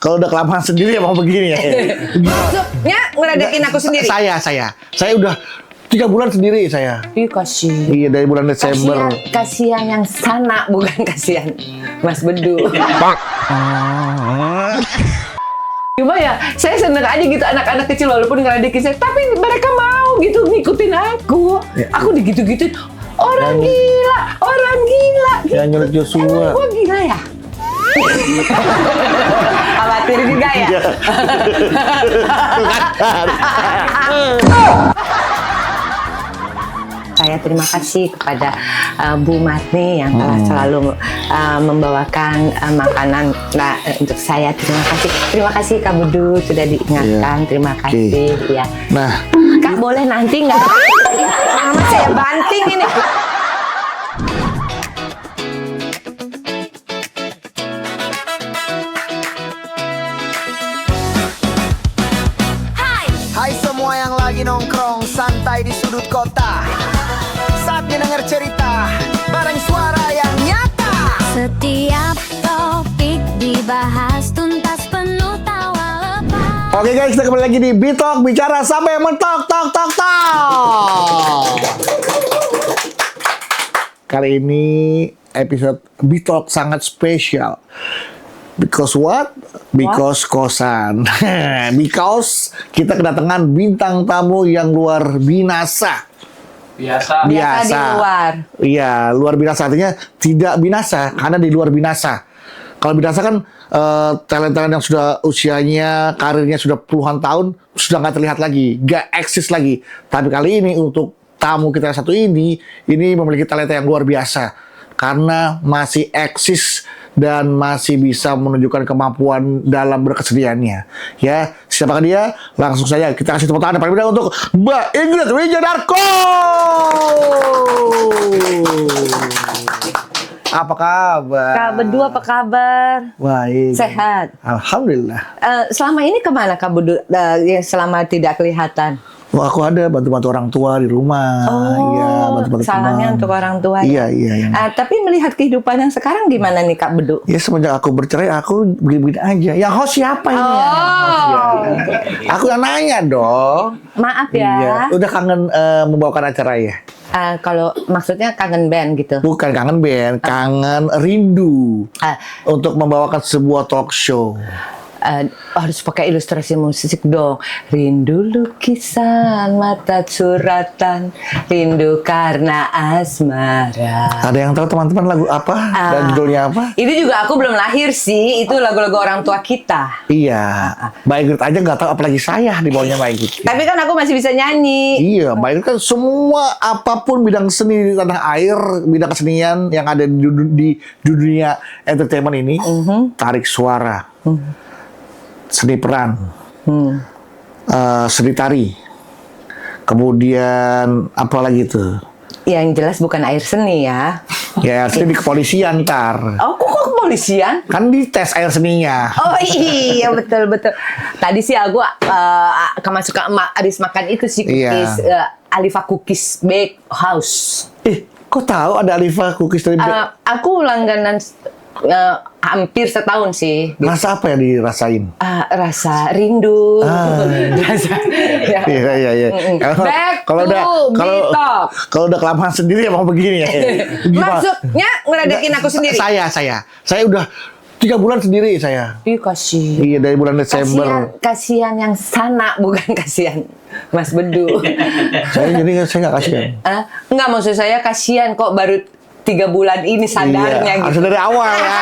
Kalau udah kelamaan sendiri emang begini ya. Maksudnya ngeledekin aku sendiri? Saya udah 3 bulan sendiri saya. Ih, kasihan. Iya, dari bulan Desember. Kasihan yang sana, bukan kasihan Mas Bedu. Cuma ya, saya seneng aja gitu anak-anak kecil walaupun ngeledekin saya, tapi mereka mau gitu ngikutin aku. Ya. Aku digitu-gituin. Orang gila. Yang nyulik Joshua. Emang gua gila ya? Khawatir juga ya? Saya terima kasih kepada Bu Matni yang telah selalu membawakan makanan untuk saya. Terima kasih Kak Bedu sudah diingatkan. Terima kasih. Ya. Nah, Kak boleh nanti nggak? Mama saya banting ini. Hai semua yang lagi nongkrong santai di sudut kota, saatnya denger cerita bareng suara yang nyata. Setiap topik dibahas tuntas penuh tawa lepas. oke guys, kita kembali lagi di Bitalk, bicara sampai mentok, tok. Kali ini episode Bitalk sangat spesial. Because what? Because kosan. Because kita kedatangan bintang tamu yang luar binasa. Biasa di luar. Iya, luar binasa artinya tidak binasa karena di luar binasa. Kalau binasa kan talent-talent yang sudah usianya, karirnya sudah puluhan tahun sudah nggak terlihat lagi, nggak eksis lagi. Tapi kali ini untuk tamu kita yang satu ini memiliki talenta yang luar biasa karena masih eksis dan masih bisa menunjukkan kemampuan dalam berkeseniannya. Ya, siapakah dia? Langsung saja kita kasih tepuk tangan paling mudah untuk Mbak Ingrid Wijadarko. Apa kabar? Kak Bedu apa kabar? Baik. Sehat. Alhamdulillah. Selama ini kemana Kak Bedu? Selama tidak kelihatan. Wah, aku ada bantu-bantu orang tua di rumah. Iya, bantu-bantu salamnya teman. untuk orang tua. Iya. Tapi melihat kehidupan yang sekarang gimana nih Kak Bedu? Ya semenjak aku bercerai aku begini-begini aja. Yang host siapa ini? Aku yang nanya dong. Maaf ya. Iya. Udah kangen membawakan acara ya? Kalau maksudnya kangen band gitu. Bukan kangen band, kangen rindu untuk membawakan sebuah talk show. Harus pakai ilustrasi musik dong. Rindu lukisan mata suratan, rindu karena asmara. Ada yang tahu teman-teman lagu apa dan judulnya apa? Itu juga aku belum lahir sih. Itu lagu-lagu orang tua kita. Iya, Mbak Ingrid aja nggak tahu, apalagi saya di bawahnya Mbak Ingrid. Tapi kan aku masih bisa nyanyi. Iya, Mbak Ingrid kan semua apapun bidang seni di tanah air, bidang kesenian yang ada di dunia entertainment ini, tarik suara, seni peran, seni tari, kemudian apa lagi tuh? Yang jelas bukan air seni ya. Ya, seni di kepolisian ntar. Oh, kok kepolisian? Kan di tes air seninya. Oh iya betul. Tadi sih aku suka habis makan itu sih cookies, Alifa Cookies Bake House. Kok tahu ada Alifa Cookies dari Aku langganan hampir setahun sih. Rasa apa yang dirasain? Rasa rindu. Rasa, ya. Iya. Back Kalau to Bitalk. kalau udah kelamaan sendiri emang begini ya. Maksudnya ngeledekin aku sendiri? Saya udah 3 bulan sendiri saya. Ih, kasihan. Iya, dari bulan Desember. Kasihan yang sana, bukan kasihan Mas Bedu. saya nggak kasihan. Enggak, maksud saya kasihan kok baru 3 bulan ini sadarnya Iya, gitu. harus dari awal ya.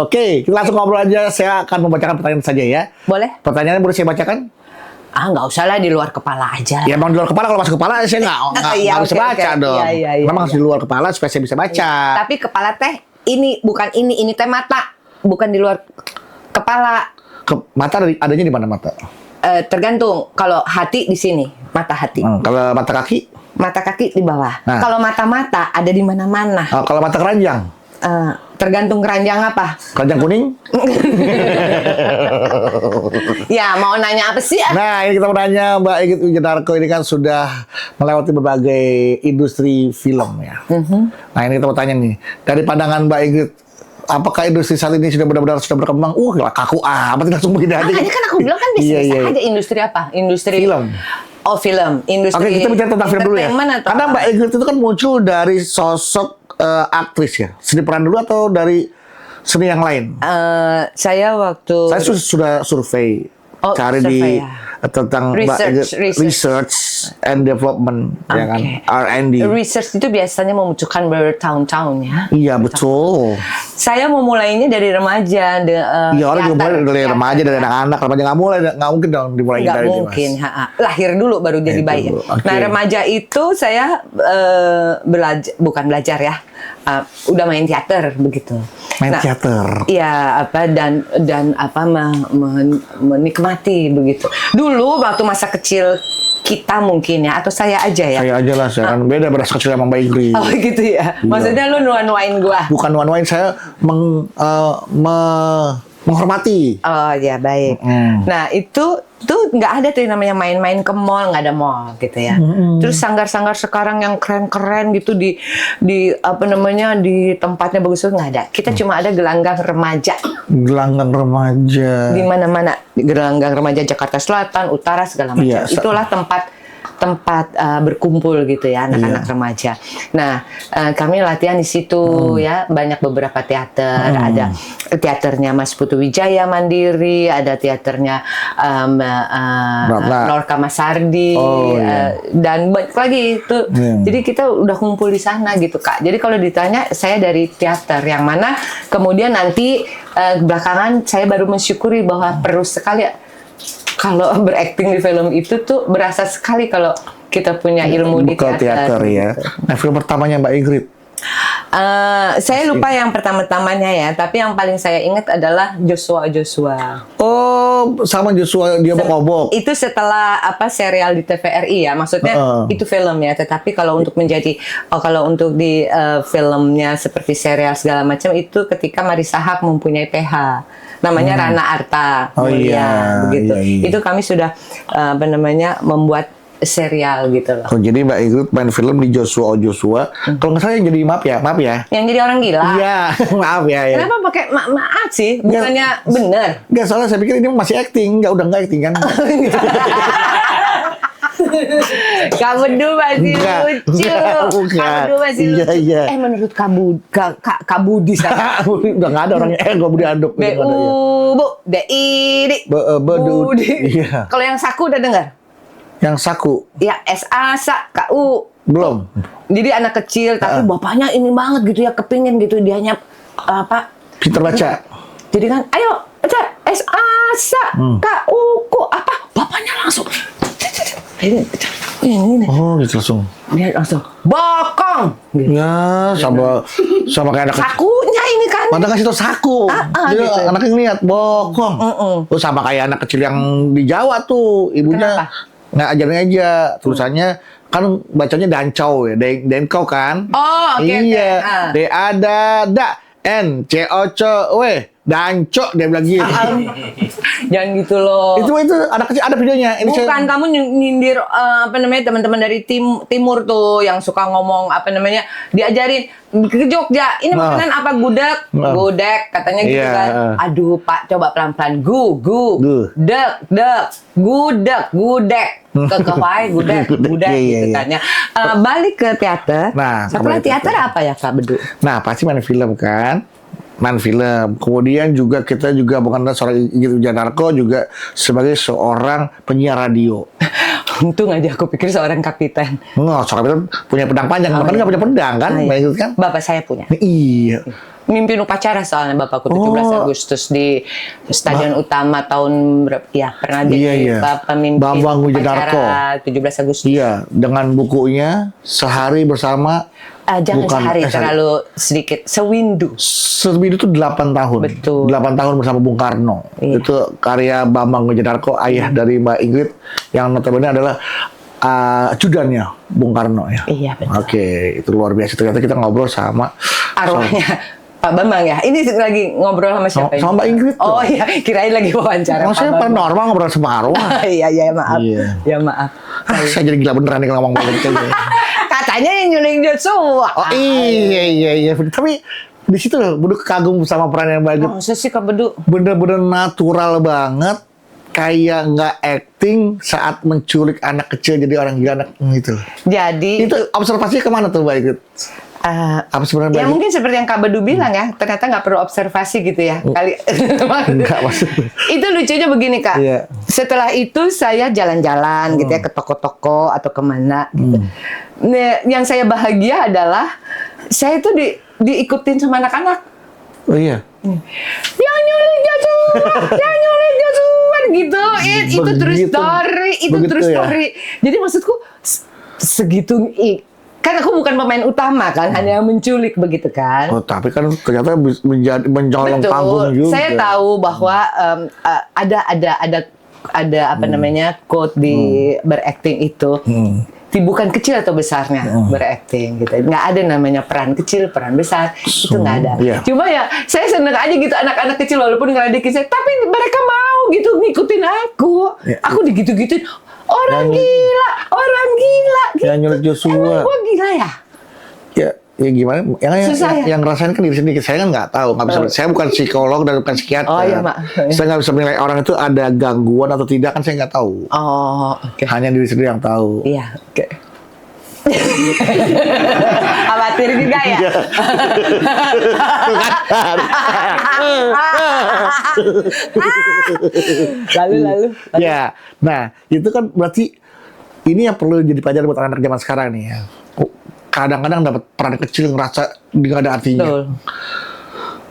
Oke, kita langsung ngobrol aja. Saya akan membacakan pertanyaan saja ya. Boleh? Pertanyaannya boleh saya bacakan? Nggak usah lah, di luar kepala aja. Ya emang di luar kepala, kalau masuk kepala saya nggak bisa baca dong. Iya, Memang harus di luar kepala supaya saya bisa baca. Tapi kepala teh ini bukan ini teh mata, bukan di luar kepala. Mata adanya di mana mata? Tergantung. Kalau hati di sini, mata hati. Kalau mata kaki? Mata kaki di bawah. Nah. Kalau mata ada di mana-mana. Kalau mata keranjang? Tergantung keranjang apa. Keranjang kuning? Ya, mau nanya apa sih? Nah, ini kita mau nanya Mbak Ingrid Wijadarko ini kan sudah melewati berbagai industri film ya. Nah, ini kita mau tanya nih, dari pandangan Mbak Ingrid apakah industri saat ini sudah benar-benar sudah berkembang? Kaku amat langsung begini aja. Makanya kan aku bilang kan bisa-bisa aja industri apa? Industri Film. Oh, film. Industri. Oke, kita bicara tentang film dulu ya. entertainment atau Karena apa? Mbak Ingrid itu kan muncul dari sosok aktris ya. Seni peran dulu atau dari seni yang lain? Saya waktu Saya sudah survei Oh, cari survei di ya. tentang Mbak Ingrid, research and development ya kan, Oke. R&D. Research itu biasanya membutuhkan bertahun-tahun ya. Iya betul. Saya memulainya dari remaja. Iya orang juga mulai dari remaja, dari anak-anak. Remaja nggak mungkin dong dimulai Nggak dari mungkin. Lahir dulu baru jadi Lahir bayi. dulu, oke. Nah remaja itu saya bukan belajar ya. Udah main teater begitu. Main Nah, teater. Iya apa dan apa menikmati begitu. Dulu waktu masa kecil kita mungkin ya atau saya aja ya. Saya aja lah, saya kan beda beras kecil sama Mbak Ingrid. Oh gitu ya. Maksudnya lu nuan-nuain gua. Bukan one-one, saya menghormati. Oh ya baik. Nah itu tuh nggak ada tuh yang namanya main-main ke mall, nggak ada mall gitu ya. Terus sanggar-sanggar sekarang yang keren-keren gitu di apa namanya di tempatnya bagus nggak ada. Kita cuma ada gelanggang remaja Gelanggang remaja. di mana-mana. Gelanggang remaja Jakarta Selatan, Utara segala macam. Iya, Itulah tempat berkumpul gitu ya anak-anak remaja. Nah kami latihan di situ ya banyak beberapa teater. Ada teaternya Mas Putu Wijaya Mandiri, ada teaternya Norka Masardi dan banyak lagi itu. Jadi kita udah kumpul di sana gitu Kak. Jadi kalau ditanya saya dari teater yang mana kemudian nanti belakangan saya baru mensyukuri bahwa perlu sekali kalau berakting di film itu tuh berasa sekali kalau kita punya ilmu di Bekal teater. ya. Nah film pertamanya Mbak Ingrid. Saya lupa yang pertama-tamanya ya, tapi yang paling saya ingat adalah Joshua. Oh sama Joshua dia Bokobok. Itu setelah serial di TVRI ya, maksudnya itu film ya. Tetapi kalau untuk kalau untuk di filmnya seperti serial segala macam itu ketika Marissa Haque mempunyai PH. Namanya Rana Arta Mulia begitu. Iya. Itu kami sudah membuat serial gitu loh. Oh, jadi Mbak Ingrid main film di Joshua. Kalau nggak salah yang jadi maaf ya. Yang jadi orang gila. Iya, maaf ya. Kenapa pakai maaf sih? Bukannya bener. Nggak, soalnya saya pikir ini masih acting, udah nggak acting kan? Kamu dulu masih Enggak, lucu. bukan. Kamu dulu masih lucu. Iya. Menurut Kak Budi sana. Udah nggak ada orangnya. Gue Budi Anduk. Bu, DI, Budi. Iya. Kalau yang saku udah dengar? Yang saku Ya, SA, KU. belum. Jadi anak kecil, tapi bapaknya ini banget gitu ya, kepingin gitu dianya apa? Pinter baca. Jadi kan, ayo, SA, KU, apa? Bapaknya langsung. Ini. Oh gitu langsung. Dia langsung bokong. Gitu. Ya sama kayak anak kecil. Sakunya ini kan. Padahal kasih tau saku. Jadi gitu. anaknya ngeliat bokong. Tuh sama kayak anak kecil yang di Jawa tuh. Ibunya Kenapa? nggak ajarin aja. Tulisannya kan bacanya dancau ya. Denkau kan. Oh, oke. Iya. D ada da N C O C W. Dancok dia bilang gitu. Jangan gitu loh. Itu anak kecil ada videonya. Ini Bukan kamu nyindir teman-teman dari timur tuh yang suka ngomong diajarin ke Jogja ini makanan apa gudeg katanya gitu kan. Aduh Pak coba pelan-pelan dek gudeg kekawai gudeg gitu kan ya. Balik ke teater. Nah, setelah kembali ke teater apa ya Kak Bedu? Nah, pasti main film kan. Main film. Kemudian juga kita juga bukan seorang Ingrid Wijanarko juga sebagai seorang penyiar radio. Untung aja aku pikir seorang kapiten. Nggak, seorang kapiten punya pedang panjang. Bahkan nggak punya pedang kan? Iya. Mbak Ingrid kan? Bapak saya punya. Iya. Mimpin upacara soalnya bapakku 17 Agustus di Stadion Utama tahun berapa? Ya pernah jadi pemimpin Bambang Wijanarko. upacara 17 Agustus. Iya, dengan bukunya Sehari Bersama. Jangan sehari terlalu sedikit, sewindu. Sewindu itu 8 tahun. Betul. 8 tahun bersama Bung Karno. Iya. Itu karya Bambang Wijanarko, ayah dari Mbak Ingrid yang notabene adalah ajudannya Bung Karno ya. Iya betul. Oke, itu luar biasa. Ternyata kita ngobrol sama Arwahnya Pak Bambang ya. Ini lagi ngobrol sama siapa? Sama Mbak Ingrid. Oh iya, kirain lagi wawancara. Maksudnya paranormal ngobrol sama arwah. Iya maaf. Iya. Ya maaf. Saya jadi gila beneran nih kalau ngomong gitu. Katanya yang nyuling Joshua. Oh iya. Tapi di situ Bedu kagum sama peran yang bagus. Masa sih Kak Bedu? Bener-bener natural banget, kayak nggak acting saat menculik anak kecil jadi orang gila anak gitu. Jadi Itu observasinya kemana tuh Mbak Ikut? Apa sebenarnya ya Mbak? mungkin seperti yang Kak Bedu bilang ya, ternyata nggak perlu observasi gitu ya. Kali Enggak maksudnya. itu lucunya begini Kak. Iya. Setelah itu saya jalan-jalan gitu ya ke toko-toko atau kemana gitu. Nah, yang saya bahagia adalah saya itu diikutin sama anak-anak. Oh iya. Yang nyulik Joshua, yang nyulik Joshua gitu. Itu true Begitu. story, itu Begitu true ya? story. Jadi maksudku segitu kan aku bukan pemain utama kan, hanya yang menculik begitu kan. Oh, tapi kan ternyata menjadi mencolong panggung juga. Saya tahu bahwa ada apa namanya quote di berakting itu. Bukan kecil atau besarnya berakting gitu. Nggak ada namanya peran kecil, peran besar. Itu nggak ada. Iya. Cuma ya saya seneng aja gitu anak-anak kecil walaupun ngeledekin saya. Tapi mereka mau gitu ngikutin aku. Iya. Aku digitu-gituin. Orang gila. Gitu. Yang nyulik Joshua. Emang gua gila ya? Ya gimana? Susah ya? Yang ngerasain kan diri sendiri. Saya kan nggak tahu. Nggak bisa. Saya bukan psikolog dan bukan psikiater. Oh, iya, Mak. Saya nggak bisa menilai orang itu ada gangguan atau tidak kan saya nggak tahu. Oh, oke. Hanya diri sendiri yang tahu. Iya, oke. Khawatir juga ya? lalu. Ya, nah itu kan berarti ini yang perlu jadi pelajaran buat anak-anak zaman sekarang nih ya. Kadang-kadang dapat peran kecil ngerasa nggak ada artinya. Betul.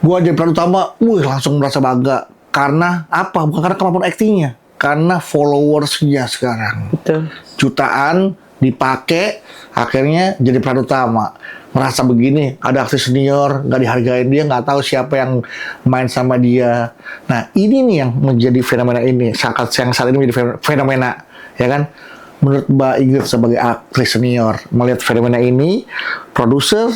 Gua jadi peran utama, langsung merasa bangga. Karena apa? Bukan karena kemampuan aktingnya, karena followersnya sekarang. Betul. Jutaan dipakai, akhirnya jadi peran utama. Merasa begini, ada artis senior, nggak dihargain dia, nggak tahu siapa yang main sama dia. Nah, ini nih yang menjadi fenomena ini, yang saat ini menjadi fenomena, ya kan? Menurut Mbak Ingrid sebagai aktris senior, melihat fenomena ini, produser,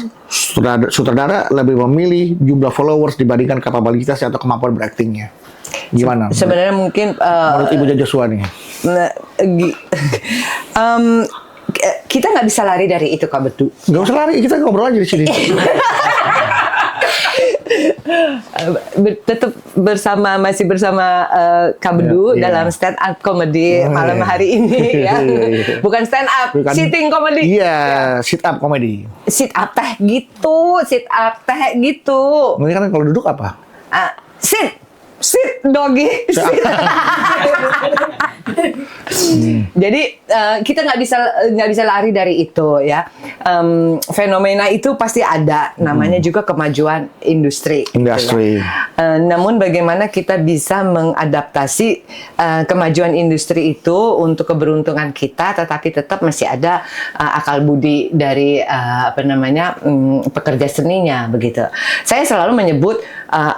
sutradara lebih memilih jumlah followers dibandingkan kapabilitas atau kemampuan beraktingnya. Gimana? Sebenarnya mungkin Menurut Ibu Joshua nih. Kita nggak bisa lari dari itu Kak Bedu. Nggak usah lari, kita ngobrol aja di sini. Tetap masih bersama Kak Bedu Iya. dalam stand up comedy malam hari ini ya. Iya. Bukan stand up, Bukan. sitting comedy. Iya, sit up comedy. Sit up teh gitu. Ini kan kalau duduk apa? Sit doggy. Sit. Jadi kita nggak bisa lari dari itu ya. Fenomena itu pasti ada, namanya juga kemajuan industri. Industri. Gitu ya. Namun bagaimana kita bisa mengadaptasi kemajuan industri itu untuk keberuntungan kita, tetapi tetap masih ada akal budi dari pekerja seninya begitu. Saya selalu menyebut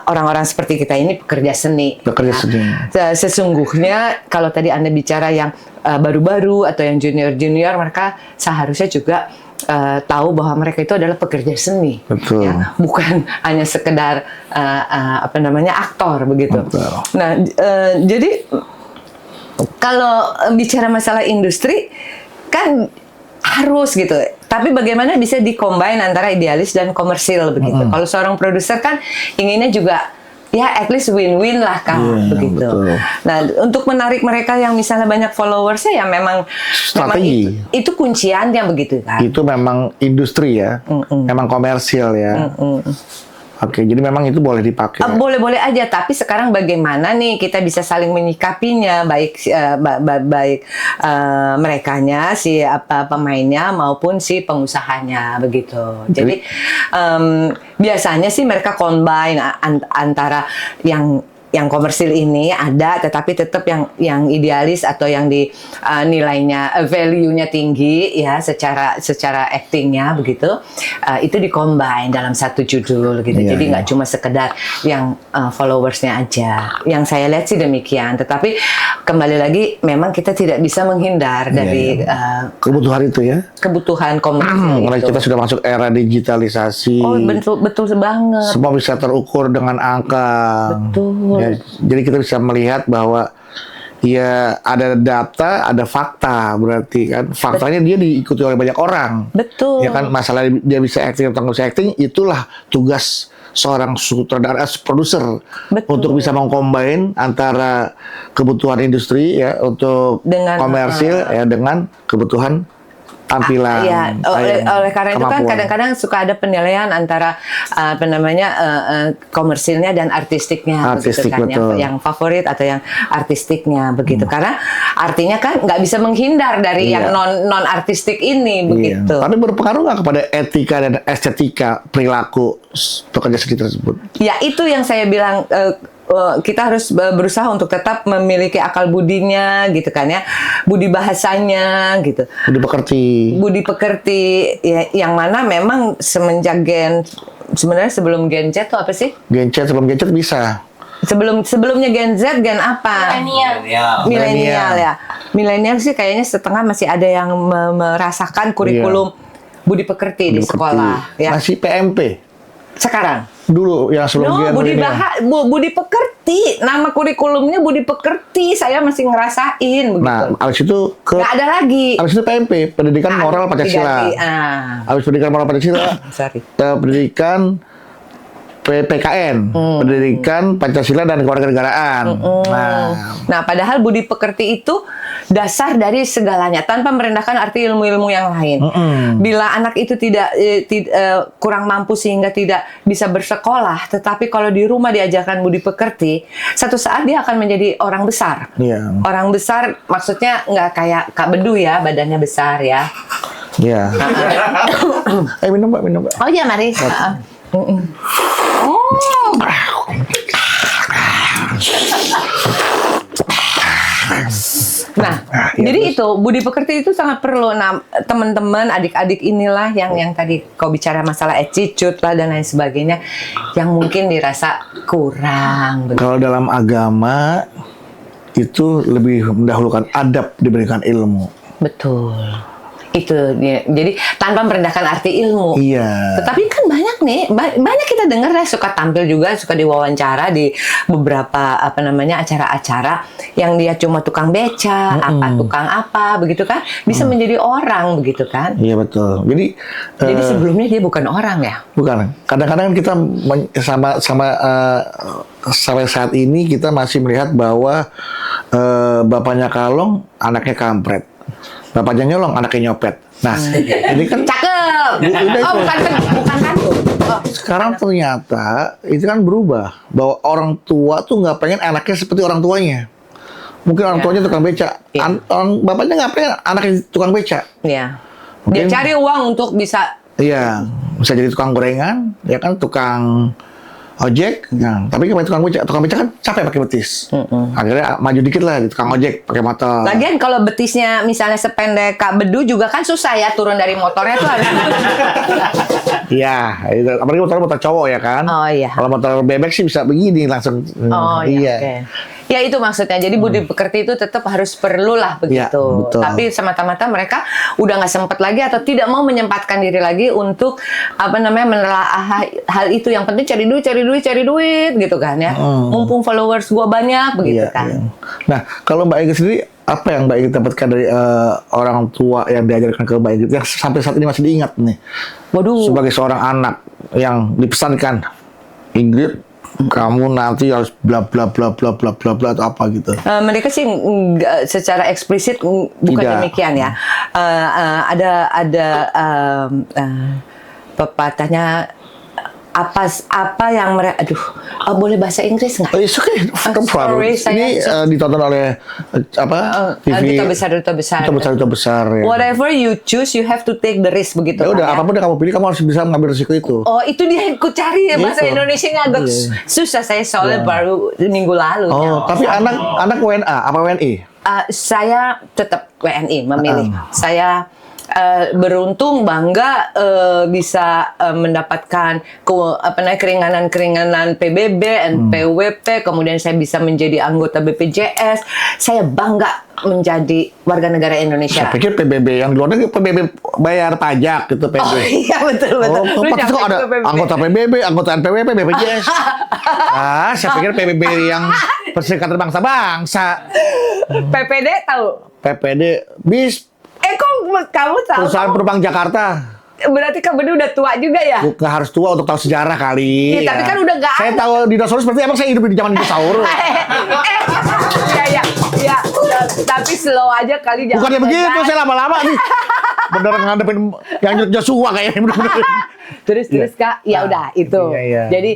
orang-orang seperti kita ini pekerja seni. Pekerja seni. Sesungguhnya kalau tadi Anda bicara yang baru-baru atau yang junior-junior, mereka seharusnya juga tahu bahwa mereka itu adalah pekerja seni. Betul. Ya, bukan hanya sekedar aktor begitu. Betul. Nah, jadi kalau bicara masalah industri kan harus gitu. Tapi bagaimana bisa di-combine antara idealis dan komersil begitu. Kalau seorang produser kan inginnya juga ya at least win-win lah Kak, begitu. Betul. Nah, untuk menarik mereka yang misalnya banyak followersnya ya memang Strategi. itu kunciannya begitu kan. Itu memang industri ya, memang komersial ya. Oke, jadi memang itu boleh dipakai. Boleh-boleh aja, tapi sekarang bagaimana nih kita bisa saling menyikapinya, baik merekanya, si pemainnya maupun si pengusahanya begitu. Jadi biasanya sih mereka combine antara yang komersil ini ada, tetapi tetap yang idealis atau yang di nilainya value-nya tinggi ya secara actingnya begitu, itu di-combine dalam satu judul gitu. Iya, Jadi iya. nggak cuma sekedar yang followersnya aja. Yang saya lihat sih demikian. Tetapi kembali lagi memang kita tidak bisa menghindar dari Kebutuhan itu ya. kebutuhan komersil Karena itu. kita sudah masuk era digitalisasi. Oh betul banget. Semua bisa terukur dengan angka. Betul. Ya, jadi kita bisa melihat bahwa ya ada data, ada fakta berarti kan. Faktanya dia diikuti oleh banyak orang. Betul. Ya kan, masalah dia bisa acting atau nggak bisa acting, itulah tugas seorang sutradara, produser Betul. untuk bisa mengcombine antara kebutuhan industri ya untuk Dengan, komersil ya dengan kebutuhan tampilan. Ya, oleh karena itu kan kemampuan. kadang-kadang suka ada penilaian antara komersilnya dan artistiknya, Artistik, begitu kan? betul. Yang favorit atau yang artistiknya begitu. Karena artinya kan nggak bisa menghindar dari Iya. yang non artistik ini begitu. Tapi berpengaruh nggak kepada etika dan estetika perilaku pekerja seni tersebut? Ya itu yang saya bilang, kita harus berusaha untuk tetap memiliki akal budinya gitu kan ya, budi bahasanya gitu, Udah pekerti. budi pekerti ya, yang mana memang semenjak sebenarnya sebelum Gen Z tuh apa sih? Gen Z sebelum Gen Z bisa. Sebelumnya Gen Z, Gen apa? Milenial ya. Milenial sih kayaknya setengah masih ada yang merasakan kurikulum budi pekerti di Udah pekerti. sekolah ya. Masih PMP Sekarang dulu yang sebelum Gen milenial. Budi pekerti. Nama kurikulumnya budi pekerti. Saya masih ngerasain begitu. Nah, abis itu Nggak ada lagi. abis itu PMP, pendidikan moral Pancasila. Diganti. Abis pendidikan moral Pancasila, Sorry. pendidikan PKN, pendidikan Pancasila dan kewarganegaraan. Nah, padahal budi pekerti itu dasar dari segalanya tanpa merendahkan arti ilmu-ilmu yang lain. Bila anak itu kurang mampu sehingga tidak bisa bersekolah, tetapi kalau di rumah diajarkan budi pekerti, satu saat dia akan menjadi orang besar. Iya. Orang besar maksudnya nggak kayak Kak Bedu ya, badannya besar ya. Iya. Minum Mbak, minum Mbak. Oh iya, mari. Nah, jadi itu budi pekerti itu sangat perlu. Nah, teman-teman, adik-adik inilah yang tadi kau bicara masalah attitude lah dan lain sebagainya, yang mungkin dirasa kurang. Kalau dalam agama itu lebih mendahulukan adab dibandingkan ilmu. Betul. Itu dia. Jadi tanpa merendahkan arti ilmu. Iya. Tetapi kan banyak nih, banyak kita dengar ya, suka tampil juga, suka diwawancara di beberapa acara-acara yang dia cuma tukang beca, tukang apa begitu kan, bisa menjadi orang begitu kan. Iya betul. Jadi Sebelumnya dia bukan orang ya. bukan. Kadang-kadang kita sampai saat ini kita masih melihat bahwa bapaknya kalong, anaknya kampret. Bapaknya nyolong, anaknya nyopet. Nah, ini kan Cakep. Udah Oh, itu. bukan hantu. Oh, sekarang ternyata itu kan berubah, bahwa orang tua tuh nggak pengen anaknya seperti orang tuanya. Mungkin orang tuanya tukang beca, Iya. bapaknya nggak pengen anaknya tukang beca. ya. Dia Mungkin- cari uang untuk bisa. Iya, bisa jadi tukang gorengan, ya kan, tukang ojek. Nah, tapi kalau tukang beca kan capek pakai betis. Akhirnya maju dikit lah di tukang ojek pakai motor. Lagian kalau betisnya misalnya sependek Kak Bedu juga kan susah ya turun dari motornya tuh harus. Iya, itu. Apalagi motor cowok ya kan. Oh, iya. Kalau motor bebek sih bisa begini langsung. Oh iya. Oke. Ya itu maksudnya. Jadi budi pekerti itu tetap harus perlu lah begitu. Ya, betul. Tapi semata-mata mereka udah nggak sempat lagi atau tidak mau menyempatkan diri lagi untuk menelaah hal itu. Yang penting cari duit gitu kan ya. Mumpung followers gua banyak begitu Iya, kan. iya. Nah, kalau Mbak Ega sendiri, apa yang Mbak Ega dapatkan dari orang tua yang diajarkan ke Mbak Ega yang sampai saat ini masih diingat nih? Waduh. Sebagai seorang anak yang dipesankan, Ingrid, kamu nanti harus bla bla bla bla bla bla bla atau apa gitu. Mereka sih nggak secara eksplisit bukan Tidak. demikian ya. Ada pepatahnya apa yang mereka, boleh bahasa Inggris nggak? It's okay, no problem. sorry, saya Ini ditonton oleh TV Duta besar. Duta besar ya. Whatever you choose, you have to take the risk begitu. Ya udah, kan, apapun yang kamu pilih, kamu harus bisa mengambil risiko itu. Oh, itu dia yang ku cari ya, bahasa Itu. Indonesia-nya agak Iya. susah saya soalnya baru minggu lalu. Oh, tapi anak WNA apa WNI? Saya tetap WNI memilih. Saya beruntung, bangga bisa mendapatkan keringanan-keringanan PBB, NPWP, kemudian saya bisa menjadi anggota BPJS. Saya bangga menjadi warga negara Indonesia. Saya pikir PBB yang di luar negeri PBB bayar pajak gitu PBB. Oh iya, betul. Oh, Lu pasti kok nyampe ada ke PBB. anggota PBB, anggota NPWP, BPJS. Saya pikir PBB yang Perserikatan Bangsa-Bangsa. PPD tahu? PPD, BIS, Kok kamu tahu? Perusahaan Penumpang Jakarta. berarti Kak Bedu udah tua juga ya? Nggak harus tua untuk tahu sejarah kali. Iya, tapi kan udah nggak Saya ada. tahu dinosaurus berarti emang saya hidup di zaman dinosaurus. Ya, tapi slow aja kali jangan. Bukannya begitu, tegang. saya lama-lama nih. Beneran ngadepin yang Joshua kayaknya bener-bener. Terus Kak, ya udah itu. Iya. Jadi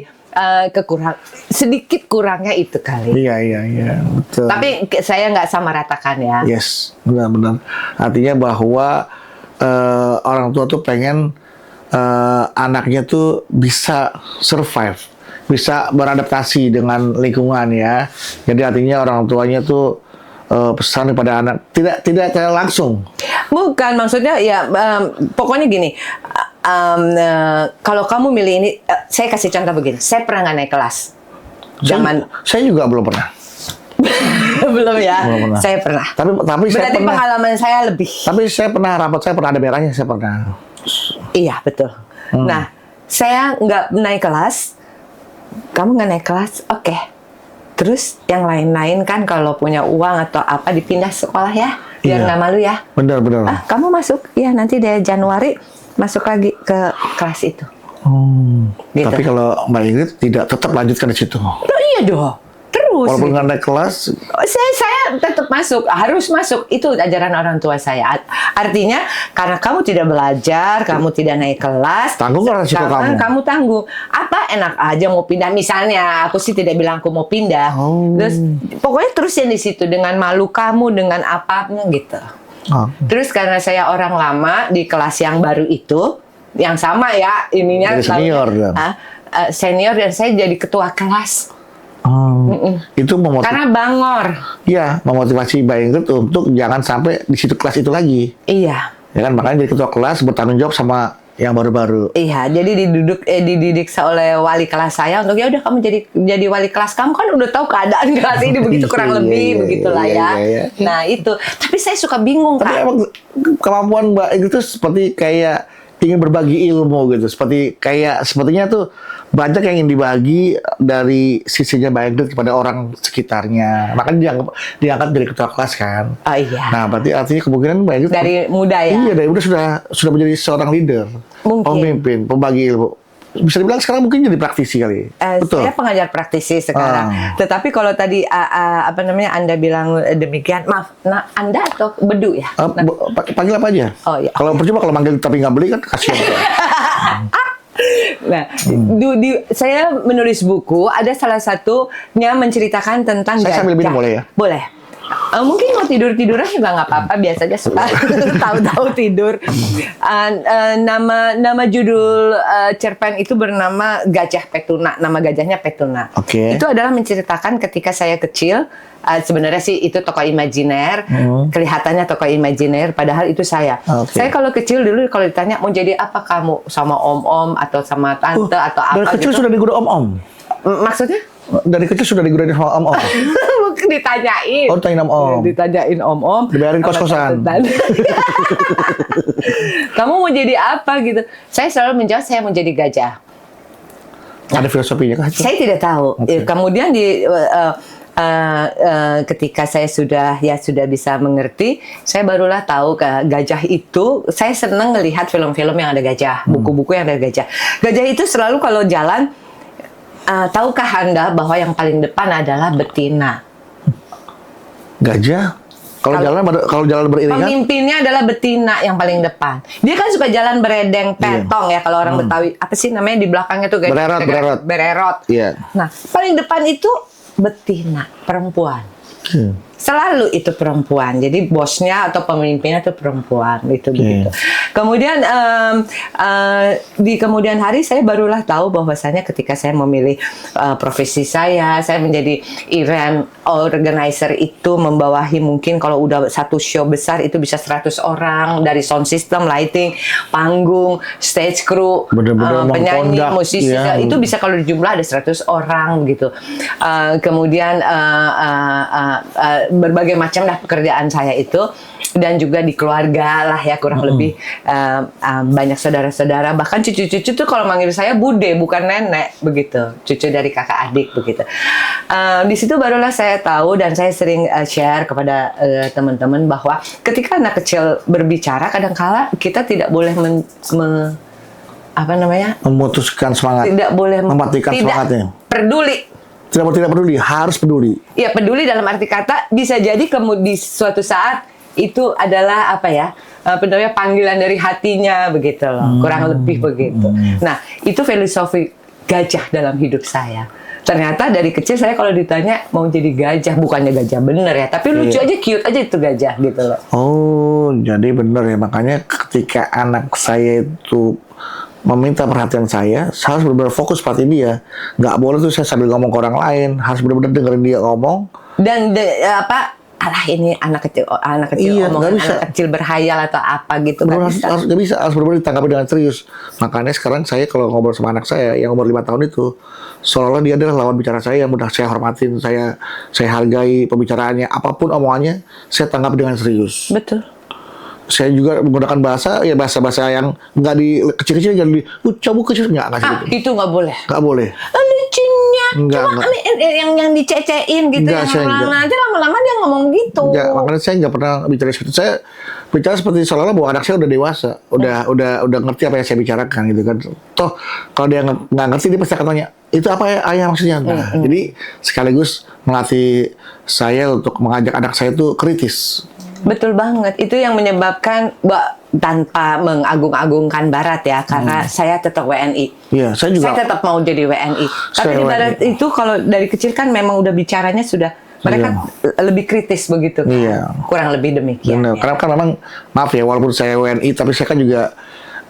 sedikit kurangnya itu kali. Iya, betul. Tapi saya nggak sama ratakan ya. Yes, benar-benar. Artinya bahwa orang tua tuh pengen anaknya tuh bisa survive, bisa beradaptasi dengan lingkungan ya. Jadi artinya orang tuanya tuh pesan kepada anak tidak langsung. Bukan, maksudnya ya pokoknya gini. Kalau kamu milih ini, saya kasih contoh begini. Saya pernah nggak naik kelas. Saya juga belum pernah. Belum ya. Belum pernah. Saya pernah. Tapi saya Berarti pernah. pengalaman saya lebih. Tapi saya pernah rapat, saya pernah ada merahnya, saya pernah. Iya betul. Nah, saya nggak naik kelas. Kamu nggak naik kelas, oke. Terus yang lain-lain kan kalau punya uang atau apa dipindah sekolah ya, biar Iya. nggak malu ya. Benar. Kamu masuk, ya nanti dari Januari masuk lagi ke kelas itu. Gitu. Tapi kalau Mbak Ingrid tidak tetap lanjutkan di situ. Oh, iya dong, terus. Walaupun nggak naik kelas, Saya tetap masuk, harus masuk. Itu ajaran orang tua saya. Artinya karena kamu tidak belajar, kamu tidak naik kelas, Tanggung kan resiko sekarang kamu. kamu tanggung. Apa enak aja mau pindah? Misalnya, aku sih tidak bilang aku mau pindah. Terus pokoknya terusin di situ dengan malu kamu, dengan apapun gitu. Terus karena saya orang lama di kelas yang baru itu, yang sama ya ininya. Jadi senior dong. Senior dan saya jadi ketua kelas. itu Karena bangor. memotivasi Mbak Ingrid untuk jangan sampai di situ kelas itu lagi. Iya. Ya kan, makanya jadi ketua kelas bertanggung jawab sama yang baru-baru. Iya, jadi dididik oleh wali kelas saya untuk ya udah kamu jadi wali kelas, kamu kan udah tahu keadaan kelas ini begitu kurang lebih begitulah ya. Iya. Nah itu, tapi saya suka bingung Tapi Kak. emang kemampuan Mbak Ingrid itu seperti kayak ingin berbagi ilmu gitu, sepertinya tuh banyak yang ingin dibagi dari sisinya Mbak Ingrid kepada orang sekitarnya. Makanya diangkat dari ketua kelas kan. Oh iya. Nah, berarti artinya kemungkinan Mbak Ingrid Dari muda ya. Iya, dari muda sudah menjadi seorang leader, Mungkin. pemimpin, pembagi ilmu. Bisa dibilang sekarang mungkin jadi praktisi kali. Betul. Saya pengajar praktisi sekarang. Tetapi kalau tadi Anda bilang demikian, maaf, Anda atau Bedu ya? Panggil apa aja? Oh, iya. Kalau percuma kalau manggil tapi nggak beli kan kasihan. Nah, saya menulis buku, ada salah satunya menceritakan tentang Saya sambil minum gajah. boleh ya? Boleh. Mungkin mau tiduran juga nggak apa-apa, biasanya suka tahu-tahu tidur. Nama judul cerpen itu bernama Gajah Petuna. Nama gajahnya Petuna. Oke. Itu adalah menceritakan ketika saya kecil. Sebenarnya sih itu tokoh imajiner, kelihatannya tokoh imajiner, padahal itu saya. Oke. Saya kalau kecil dulu kalau ditanya mau jadi apa kamu, sama om-om atau sama tante atau apa Dari kecil gitu. sudah digoda om-om. Maksudnya? Dari kecil sudah digodain sama om-om. Ditanyain. Oh, ditanyain om-om. Ditanyain om-om. Dibayarin kos-kosan. Kamu mau jadi apa gitu? Saya selalu menjawab saya mau jadi gajah. Ada filosofinya kah? Saya tidak tahu. Oke. Kemudian ketika saya sudah bisa mengerti, saya barulah tahu gajah itu. Saya senang melihat film-film yang ada gajah, buku-buku yang ada gajah. Gajah itu selalu kalau jalan, tahukah Anda bahwa yang paling depan adalah betina? Gajah? Kalau jalan beriringan? Pemimpinnya adalah betina yang paling depan. Dia kan suka jalan beredeng petong ya kalau orang Betawi. Apa sih namanya di belakangnya tuh gajah? Bererot. Iya. Nah, paling depan itu betina, perempuan. Selalu itu perempuan. Jadi bosnya atau pemimpinnya itu perempuan, itu begitu. Kemudian di kemudian hari saya barulah tahu bahwasanya ketika saya memilih profesi saya menjadi event organizer itu membawahi mungkin kalau udah satu show besar itu bisa 100 orang dari sound system, lighting, panggung, stage crew, Bener-bener penyanyi, mengkondak, musisi, ya. itu bisa kalau dijumlah ada 100 orang gitu. Kemudian berbagai macam lah pekerjaan saya itu, dan juga di keluarga lah ya kurang lebih banyak saudara-saudara, bahkan cucu-cucu tuh kalau manggil saya bude bukan nenek begitu, cucu dari kakak adik begitu. Di situ barulah saya tahu dan saya sering share kepada teman-teman bahwa ketika anak kecil berbicara kadang-kala kita tidak boleh memutuskan semangat, tidak boleh mematikan semangatnya. Peduli. Tidak peduli, harus peduli. Ya, peduli dalam arti kata bisa jadi di suatu saat itu adalah panggilan dari hatinya begitu loh, kurang lebih begitu. Nah, itu filosofi gajah dalam hidup saya. Ternyata dari kecil saya kalau ditanya mau jadi gajah, bukannya gajah bener ya, tapi lucu aja, cute aja itu gajah gitu loh. Oh, jadi bener ya, makanya ketika anak saya itu meminta perhatian saya harus benar-benar fokus perhatiin dia. Nggak boleh tuh saya sambil ngomong ke orang lain, harus benar-benar dengerin dia ngomong. Dan ini anak kecil Iya, omongan anak kecil berhayal atau apa gitu. Harus benar-benar ditanggapi dengan serius. Makanya sekarang saya kalau ngobrol sama anak saya yang umur 5 tahun itu, seolah-olah dia adalah lawan bicara saya yang mudah saya hormatin, saya hargai pembicaraannya, apapun omongannya, saya tanggapi dengan serius. Betul. Saya juga menggunakan bahasa yang nggak di kecil-kecil, nggak di cabut kecil, nggak gitu. Itu nggak boleh. Nggak boleh. Lucunya, Enggak. yang dicecein gitu, Enggak, nanti lama-lama dia ngomong gitu. Enggak, makanya saya nggak pernah bicara seperti itu. Saya bicara seperti seolah-olah bahwa anak saya udah dewasa, udah ngerti apa yang saya bicarakan gitu kan. Toh kalau dia nggak ngerti dia pasti akan tanya, itu apa ya ayah maksudnya? Nah, jadi sekaligus melatih saya untuk mengajak anak saya itu kritis. Betul banget. Itu yang menyebabkan tanpa mengagung-agungkan Barat ya, karena saya tetap WNI. Iya, saya juga. Saya tetap mau jadi WNI. Tapi di Barat itu kalau dari kecil kan memang udah bicaranya sudah mereka lebih kritis begitu kan. Iya. Kurang lebih demikian. Benar. Ya. Karena kan memang maaf ya, walaupun saya WNI tapi saya kan juga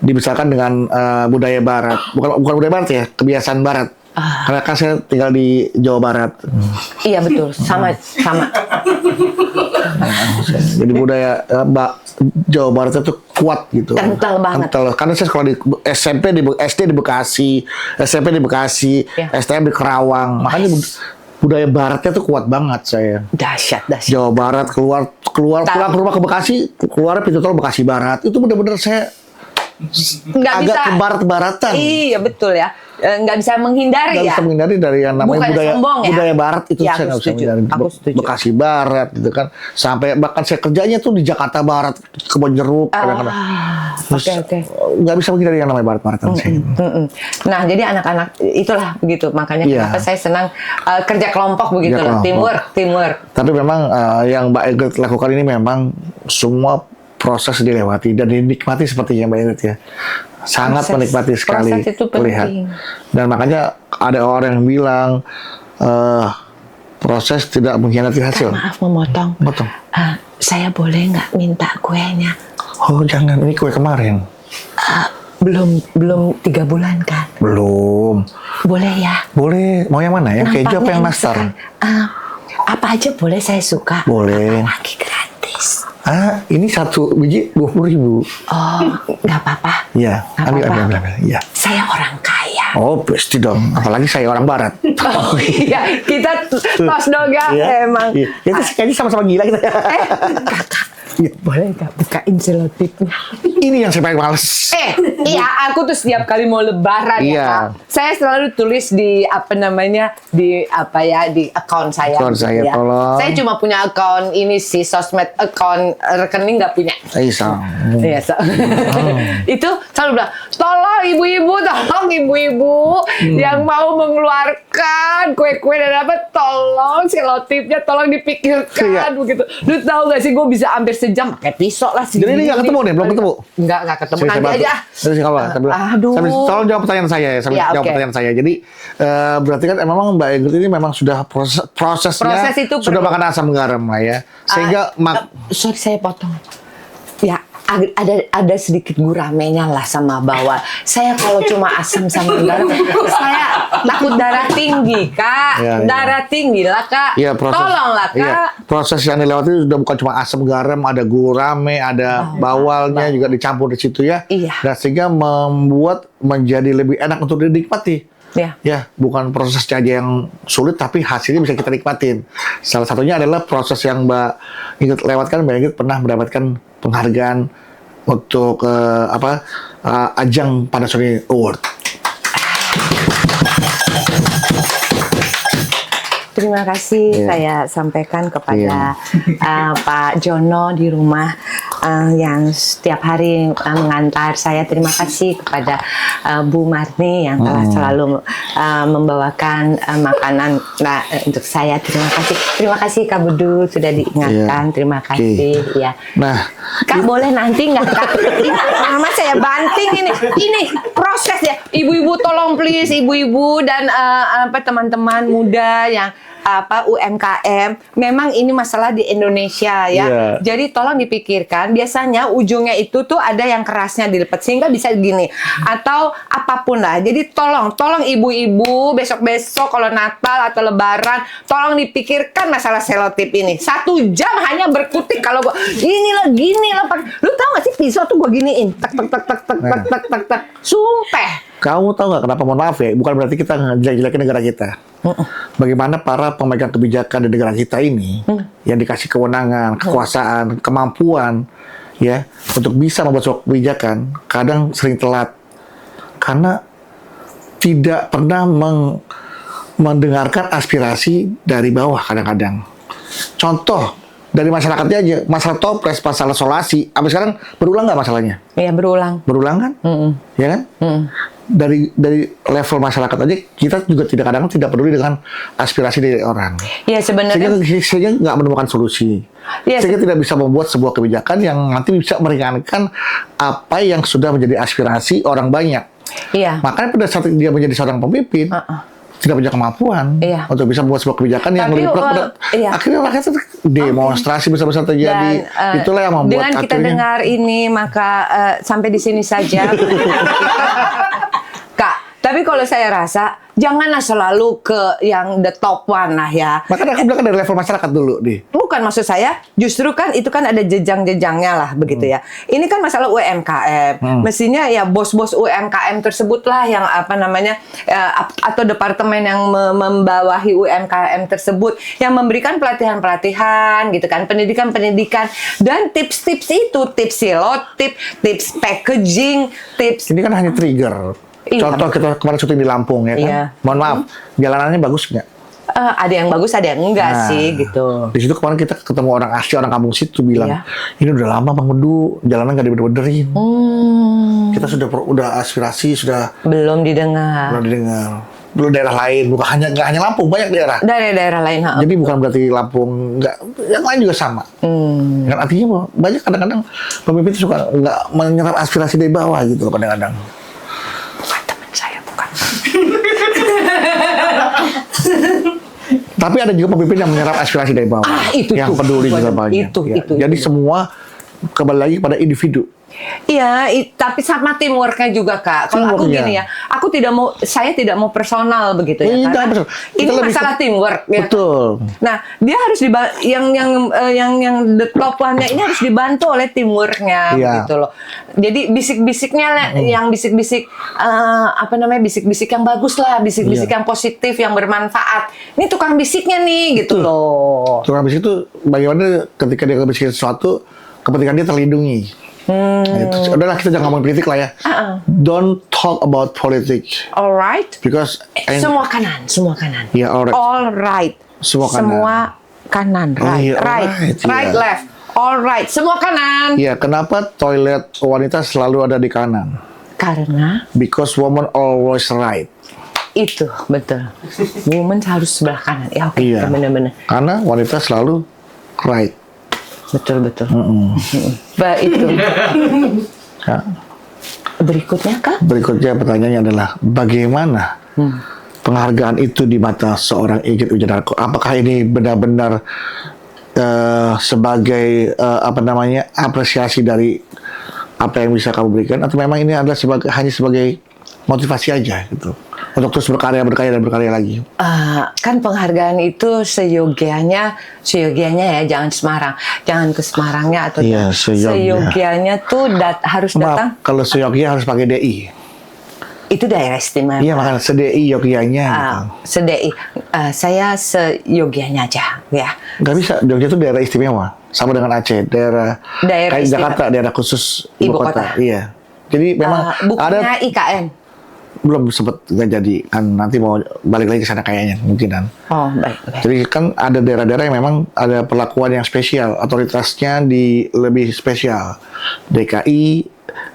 dibesarkan dengan budaya Barat. Bukan budaya Barat ya, kebiasaan Barat. Karena kan saya tinggal di Jawa Barat. Iya betul, sama. Jadi budaya Jawa Barat itu kuat gitu. Kental banget. Kental. Karena saya sekolah di SD di Bekasi, SMP di Bekasi, STM di Kerawang. Makanya budaya Baratnya tuh kuat banget saya. Dahsyat. Jawa Barat pulang ke rumah ke Bekasi, keluar pintu tol Bekasi Barat. Itu benar-benar saya agak ke barat-baratan. Iya betul ya. Nggak bisa menghindari bisa menghindari dari yang namanya budaya Barat itu ya, saya nggak bisa menghindari. Aku setuju. Bekasi Barat gitu kan, sampai bahkan saya kerjanya tuh di Jakarta Barat, Kebonjeruk kadang-kadang. Oke. Nggak bisa menghindari yang namanya Barat-baratan saya. Nah jadi anak-anak itulah begitu, makanya kenapa saya senang kerja kelompok begitu loh, teamwork. Tapi memang yang Mbak Ingrid lakukan ini memang semua proses dilewati dan dinikmati seperti yang Mbak Ingrid ya. Sangat menikmati sekali melihat. Dan makanya ada orang yang bilang proses tidak mengkhianati hasil. Maaf memotong. Saya boleh nggak minta kuenya? Oh jangan, ini kue kemarin. Belum 3 bulan kan? Belum. Boleh ya? Boleh. Mau yang mana? Yang keju apa yang nastar? Apa aja boleh, saya suka. Boleh. Apalagi gratis. Ini 1 biji 20.000. Oh, nggak apa-apa. Iya, ambil. Iya. Saya orang kaya. Oh, pasti dong. Apalagi saya orang Barat. Oh iya, kita tos dong ya, emang. Iya. Kita kayaknya sama-sama gila kita. Kakak, boleh nggak bukain selotipnya? Ini yang saya paling males. Iya, aku tuh setiap kali mau lebaran ya, Kak. Saya selalu tulis di di akun saya. Akun saya, ya. tolong. Saya cuma punya akun ini sih, sosmed, akun rekening nggak punya. Iya, itu selalu bilang, tolong ibu-ibu yang mau mengeluarkan kue-kue dan apa, tolong selotipnya tolong dipikirkan begitu. Lu tahu gak sih, gue bisa hampir sejam pakai pisau lah. Jadi ini nggak ketemu nih, belum ketemu. Nggak ketemu, nanti aja. Aduh. Tolong jawab pertanyaan saya. Jawab pertanyaan saya. Jadi berarti kan memang Mbak Ingrid ini memang sudah prosesnya itu sudah makan asam garam lah ya. Sehingga sorry saya potong. Ya ada sedikit guramenya lah sama bawang. Saya kalau cuma asam sama garam, saya takut darah tinggi, Kak. Darah tinggi lah, Kak. Ya, tolonglah, Kak. Ya, proses yang dilewati sudah bukan cuma asam garam, ada gurame, ada bawalnya juga dicampur di situ ya. Iya. Dan sehingga membuat menjadi lebih enak untuk dinikmati. Ya, bukan proses aja yang sulit, tapi hasilnya bisa kita nikmatin. Salah satunya adalah proses yang Mbak Ingrid lewatkan. Mbak Ingrid pernah mendapatkan penghargaan untuk ajang Panasonic Award. Terima kasih saya sampaikan kepada Pak Jono di rumah yang setiap hari mengantar saya. Terima kasih kepada Bu Marni yang telah selalu membawakan makanan untuk saya. Terima kasih Kak Budu sudah diingatkan. Terima kasih. Ya. Nah, Kak boleh nanti nggak Kak? Ini mama saya banting ini prosesnya. Ibu-ibu tolong please, ibu-ibu dan teman-teman muda yang UMKM. Memang ini masalah di Indonesia ya. Yeah. Jadi tolong dipikirkan. Biasanya ujungnya itu tuh ada yang kerasnya dilipat sehingga bisa gini atau apapun lah. Jadi tolong ibu-ibu besok-besok kalau Natal atau Lebaran tolong dipikirkan masalah selotip ini. 1 jam hanya berkutik kalau gua gini lah. Lu tau gak sih pisau tuh gua giniin tak. Sumpah. kamu tahu nggak kenapa? Mohon maaf ya, bukan berarti kita ngejelek-jelekin negara kita. Bagaimana para pemegang kebijakan di negara kita ini yang dikasih kewenangan, kekuasaan, kemampuan ya untuk bisa membuat suatu kebijakan kadang sering telat karena tidak pernah mendengarkan aspirasi dari bawah kadang-kadang. Contoh dari masyarakatnya aja, masalah toples, masalah solasi, sampai sekarang berulang nggak masalahnya? Iya berulang. Berulang kan? Ya kan? Dari level masyarakat aja kita juga kadang-kadang tidak peduli dengan aspirasi dari orang. Iya sebenarnya. Sehingga nggak menemukan solusi. Ya, sehingga tidak bisa membuat sebuah kebijakan yang nanti bisa meringankan apa yang sudah menjadi aspirasi orang banyak. Iya. Makanya pada saat dia menjadi seorang pemimpin, tidak punya kemampuan untuk bisa membuat sebuah kebijakan yang lebih berat. Akhirnya rakyat itu demonstrasi besar-besar terjadi. Dan, itulah yang membuat dengan kita dengar ini maka sampai di sini saja. Kak, tapi kalau saya rasa janganlah selalu ke yang the top one lah ya. Makanya aku bilang kan dari level masyarakat dulu nih. Bukan maksud saya, justru kan itu kan ada jenjang-jenjangnya lah begitu ya. Ini kan masalah UMKM. Mestinya ya bos-bos UMKM tersebutlah yang apa namanya atau departemen yang membawahi UMKM tersebut yang memberikan pelatihan-pelatihan gitu kan, pendidikan-pendidikan dan tips-tips itu, tips silotip, tips packaging, tips. Ini kan hanya trigger. Contoh kita kemarin syuting di Lampung ya kan. Mohon maaf, jalanannya bagus nggak? Ada yang bagus, ada yang enggak sih gitu. Di situ kemarin kita ketemu orang asli, orang kampung situ bilang, ini udah lama Bang Bedu, jalanan nggak dibener-benerin. Kita sudah aspirasi sudah belum didengar. Belum daerah lain, bukan nggak hanya Lampung, banyak daerah. Daerah lain. Jadi bukan berarti Lampung nggak, yang lain juga sama. Kan artinya banyak kadang-kadang pemimpin suka nggak menyerap aspirasi dari bawah gitu kadang-kadang. Tapi ada juga pemimpin yang menyerap aspirasi dari bawah, yang peduli juga banyak. Jadi semua kembali lagi pada individu. Iya, tapi sama teamworknya juga Kak. Kalau aku gini ya, saya tidak mau personal begitu ya. Karena ini masalah teamwork. Betul. Ya. Nah, dia harus yang the top one-nya ini harus dibantu oleh teamworknya gitu loh. Jadi bisik-bisiknya yang bisik-bisik bisik-bisik yang bagus lah, bisik-bisik yang positif, yang bermanfaat. Ini tukang bisiknya nih gitu loh. Tukang bisik itu bagaimana ketika dia bisikin sesuatu, kepentingan dia terlindungi. Udahlah kita jangan ngomong politik lah ya. Don't talk about politics. Alright. Because semua kanan. Yeah, alright. Semua kanan. Right, left. Alright. Semua kanan. Iya, kenapa toilet wanita selalu ada di kanan? Karena because woman always right. Itu betul. Woman harus sebelah kanan. Ya oke, benar-benar. Karena wanita selalu right. Betul. Itu. Berikutnya Kak? Berikutnya pertanyaannya adalah bagaimana penghargaan itu di mata seorang Igit Wijanarko? Apakah ini benar-benar sebagai apresiasi dari apa yang bisa kamu berikan, atau memang ini adalah hanya sebagai motivasi aja gitu untuk terus berkarya lagi? Kan penghargaan itu seyogianya ya, jangan ke Semarangnya atau seyogianya tuh harus datang. Kalau seyogianya harus pakai DI. Itu daerah istimewa. Iya, makanya sedei Yogyanya. Gitu. Sedei. Saya seyogianya aja, ya. Nggak bisa, Jogja itu daerah istimewa. Sama dengan Aceh, daerah kayak istimewa. Jakarta, daerah khusus Ibu ibu kota. kota. Iya. Jadi memang Bukannya ada IKN. belum sempet nggak jadi kan nanti mau balik lagi ke sana kayaknya mungkinan. Oh, baik. Jadi kan ada daerah-daerah yang memang ada perlakuan yang spesial, otoritasnya lebih spesial. DKI,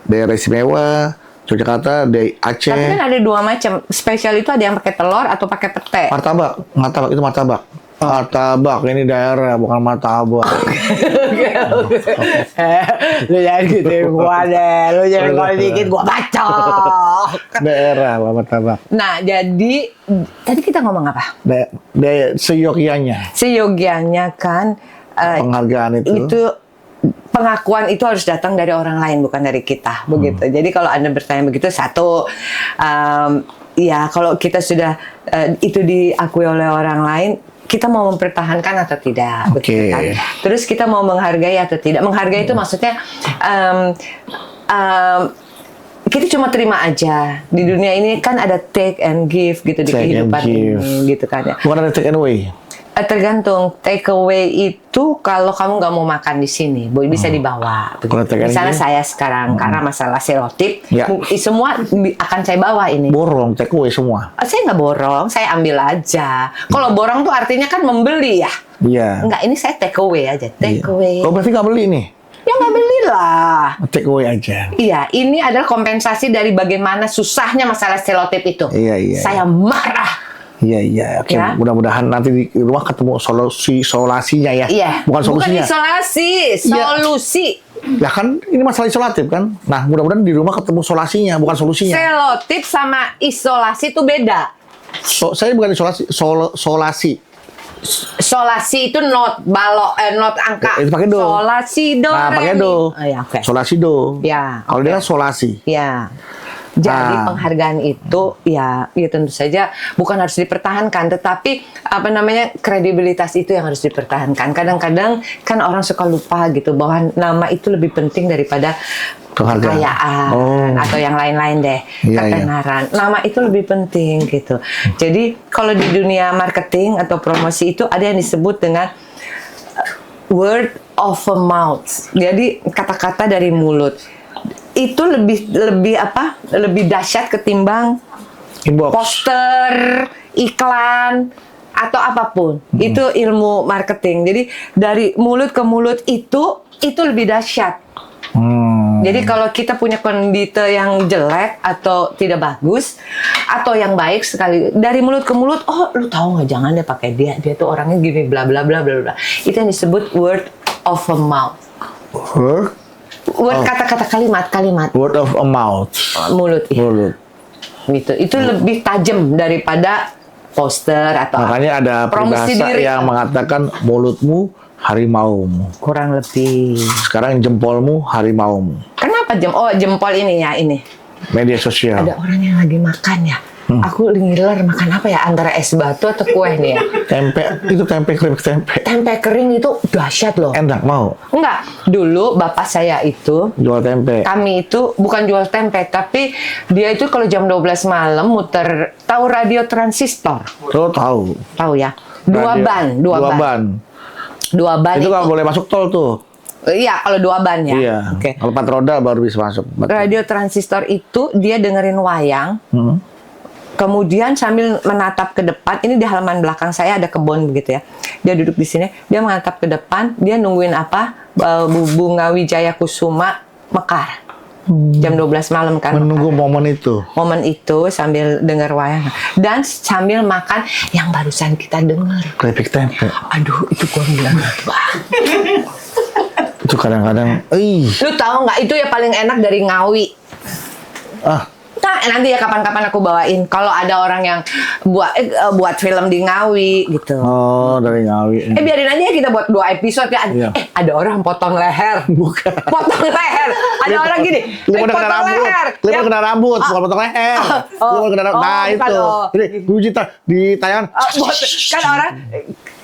daerah istimewa, Yogyakarta, Aceh. Tapi kan ada dua macam. Spesial itu ada yang pakai telur atau pakai pete. Martabak itu martabak. Martabak ini daerah bukan martabak. Lu jangan gituin gua deh. Lu jangan kalau dikit gua bacok. Daerah martabak. Nah, jadi tadi kita ngomong apa? Seyogyanya. Seyogianya kan Penghargaan itu pengakuan itu harus datang dari orang lain bukan dari kita begitu. Jadi kalau Anda bertanya begitu, satu ya kalau kita sudah itu diakui oleh orang lain, kita mau mempertahankan atau tidak, begitu kan? Terus kita mau menghargai atau tidak. Menghargai itu maksudnya kita cuma terima aja. Di dunia ini kan ada take and give gitu di kehidupan ini gitu kan ya. Bukan ada take and away. Tergantung. Take away itu kalau kamu nggak mau makan di sini, bisa dibawa. Misalnya saya sekarang karena masalah serotip, semua akan saya bawa ini. Borong, take away semua. Saya nggak borong, saya ambil aja. Kalau borong tuh artinya kan membeli ya. Iya. Enggak, ini saya take away aja. Take away. Oh, berarti nggak beli nih? Ya nggak belilah. Take away aja. Iya, ini adalah kompensasi dari bagaimana susahnya masalah selotip itu. Iya. Saya marah. Iya. Oke, Ya. mudah-mudahan nanti di rumah ketemu solasinya ya. Iya. Bukan solusinya. Bukan isolasi, solusi. Ya kan ini masalah isolatif kan. Nah, mudah-mudahan di rumah ketemu solasinya, bukan solusinya. Selotip sama isolasi itu beda. Saya bukan isolasi, solasi. Solasi itu not angka. Itu pakai do. Solasi do. Nah, pakai re, mi. do. Oh, ya, oke. Solasi do. Ya, Kalau dia kan solasi. Ya. Jadi penghargaan itu ya tentu saja bukan harus dipertahankan, tetapi kredibilitas itu yang harus dipertahankan. Kadang-kadang kan orang suka lupa gitu bahwa nama itu lebih penting daripada kekayaan atau yang lain-lain deh, ketenaran. Nama itu lebih penting gitu. Jadi kalau di dunia marketing atau promosi itu ada yang disebut dengan word of mouth. Jadi kata-kata dari mulut. Itu lebih dahsyat ketimbang Inbox. poster, iklan atau apapun. Itu ilmu marketing. Jadi dari mulut ke mulut itu lebih dahsyat. Jadi kalau kita punya kondite yang jelek atau tidak bagus atau yang baik sekali dari mulut ke mulut, oh lu tahu nggak, jangan deh pakai dia tuh orangnya gini bla bla bla bla bla. Itu yang disebut word of mouth. Word kata-kata kalimat. Word of mouth. Mulut. Ya. Mulut. Gitu. Itu lebih tajam daripada poster atau Makanya ada promosi peribahasa diri. yang mengatakan mulutmu harimaumu. Kurang lebih. Sekarang jempolmu harimaumu. Kenapa jempol ini ya ini? Media sosial. Ada orang yang lagi makan ya. Aku ngiler makan apa ya, antara es batu atau kue nih ya. Tempe keripik tempe. Tempe kering itu dahsyat loh. Enak mau. Enggak, dulu bapak saya itu Jual tempe. kami itu bukan jual tempe, tapi dia itu kalau jam 12 malam muter, tahu radio transistor? Lo tahu. Tahu ya? Dua ban. Itu kalau boleh masuk tol tuh. Iya, kalau dua ban ya. Iya. Oke. Kalau 4 roda baru bisa masuk. Radio transistor itu dia dengerin wayang. Kemudian sambil menatap ke depan, ini di halaman belakang saya ada kebun begitu ya. Dia duduk di sini, dia menatap ke depan, dia nungguin apa? Bunga Wijaya Kusuma mekar. Jam 12 malam kan. Menunggu momen itu. Momen itu sambil dengar wayang dan sambil makan yang barusan kita dengar. Keripik tempe. Aduh, itu gua bilang Itu kadang-kadang, lu tahu nggak, itu ya paling enak dari Ngawi. Nah, nanti ya kapan-kapan aku bawain. Kalau ada orang yang buat film di Ngawi gitu. Oh, dari Ngawi. Biarin aja kita buat 2 episode ya. Iya. Ada orang potong leher. Bukan. Potong leher. Ada orang gini. Kena rambut. Kena rambut, bukan potong leher. Kena rambut. Nah, itu. Jadi, di tayangan. Kan orang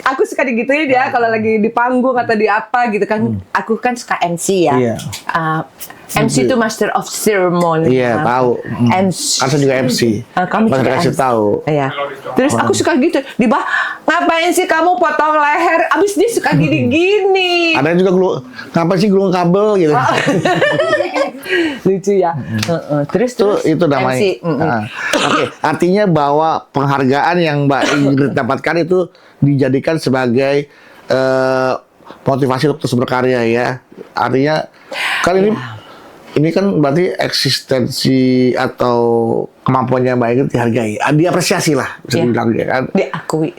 aku suka digituin ya kalau lagi di panggung atau di apa gitu kan. Aku kan suka MC ya. Iya. MC itu Master of Ceremony. Iya, tahu. MC. Kan saya juga MC. Kamu Mas juga kasih MC. tahu. Iya. Terus aku suka gitu. Di bawah, ngapain sih kamu potong leher? Abis dia suka gini-gini. Ada yang juga ngapa sih gulung kabel gitu. Lucu ya. Terus Itu namanya. MC. Oke, artinya bahwa penghargaan yang Mbak Ingrid dapatkan itu dijadikan sebagai motivasi untuk terus berkarya ya. Artinya kan ini kan berarti eksistensi atau kemampuannya Mbak Ingrid dihargai, diapresiasi lah bisa dibilang ya kan.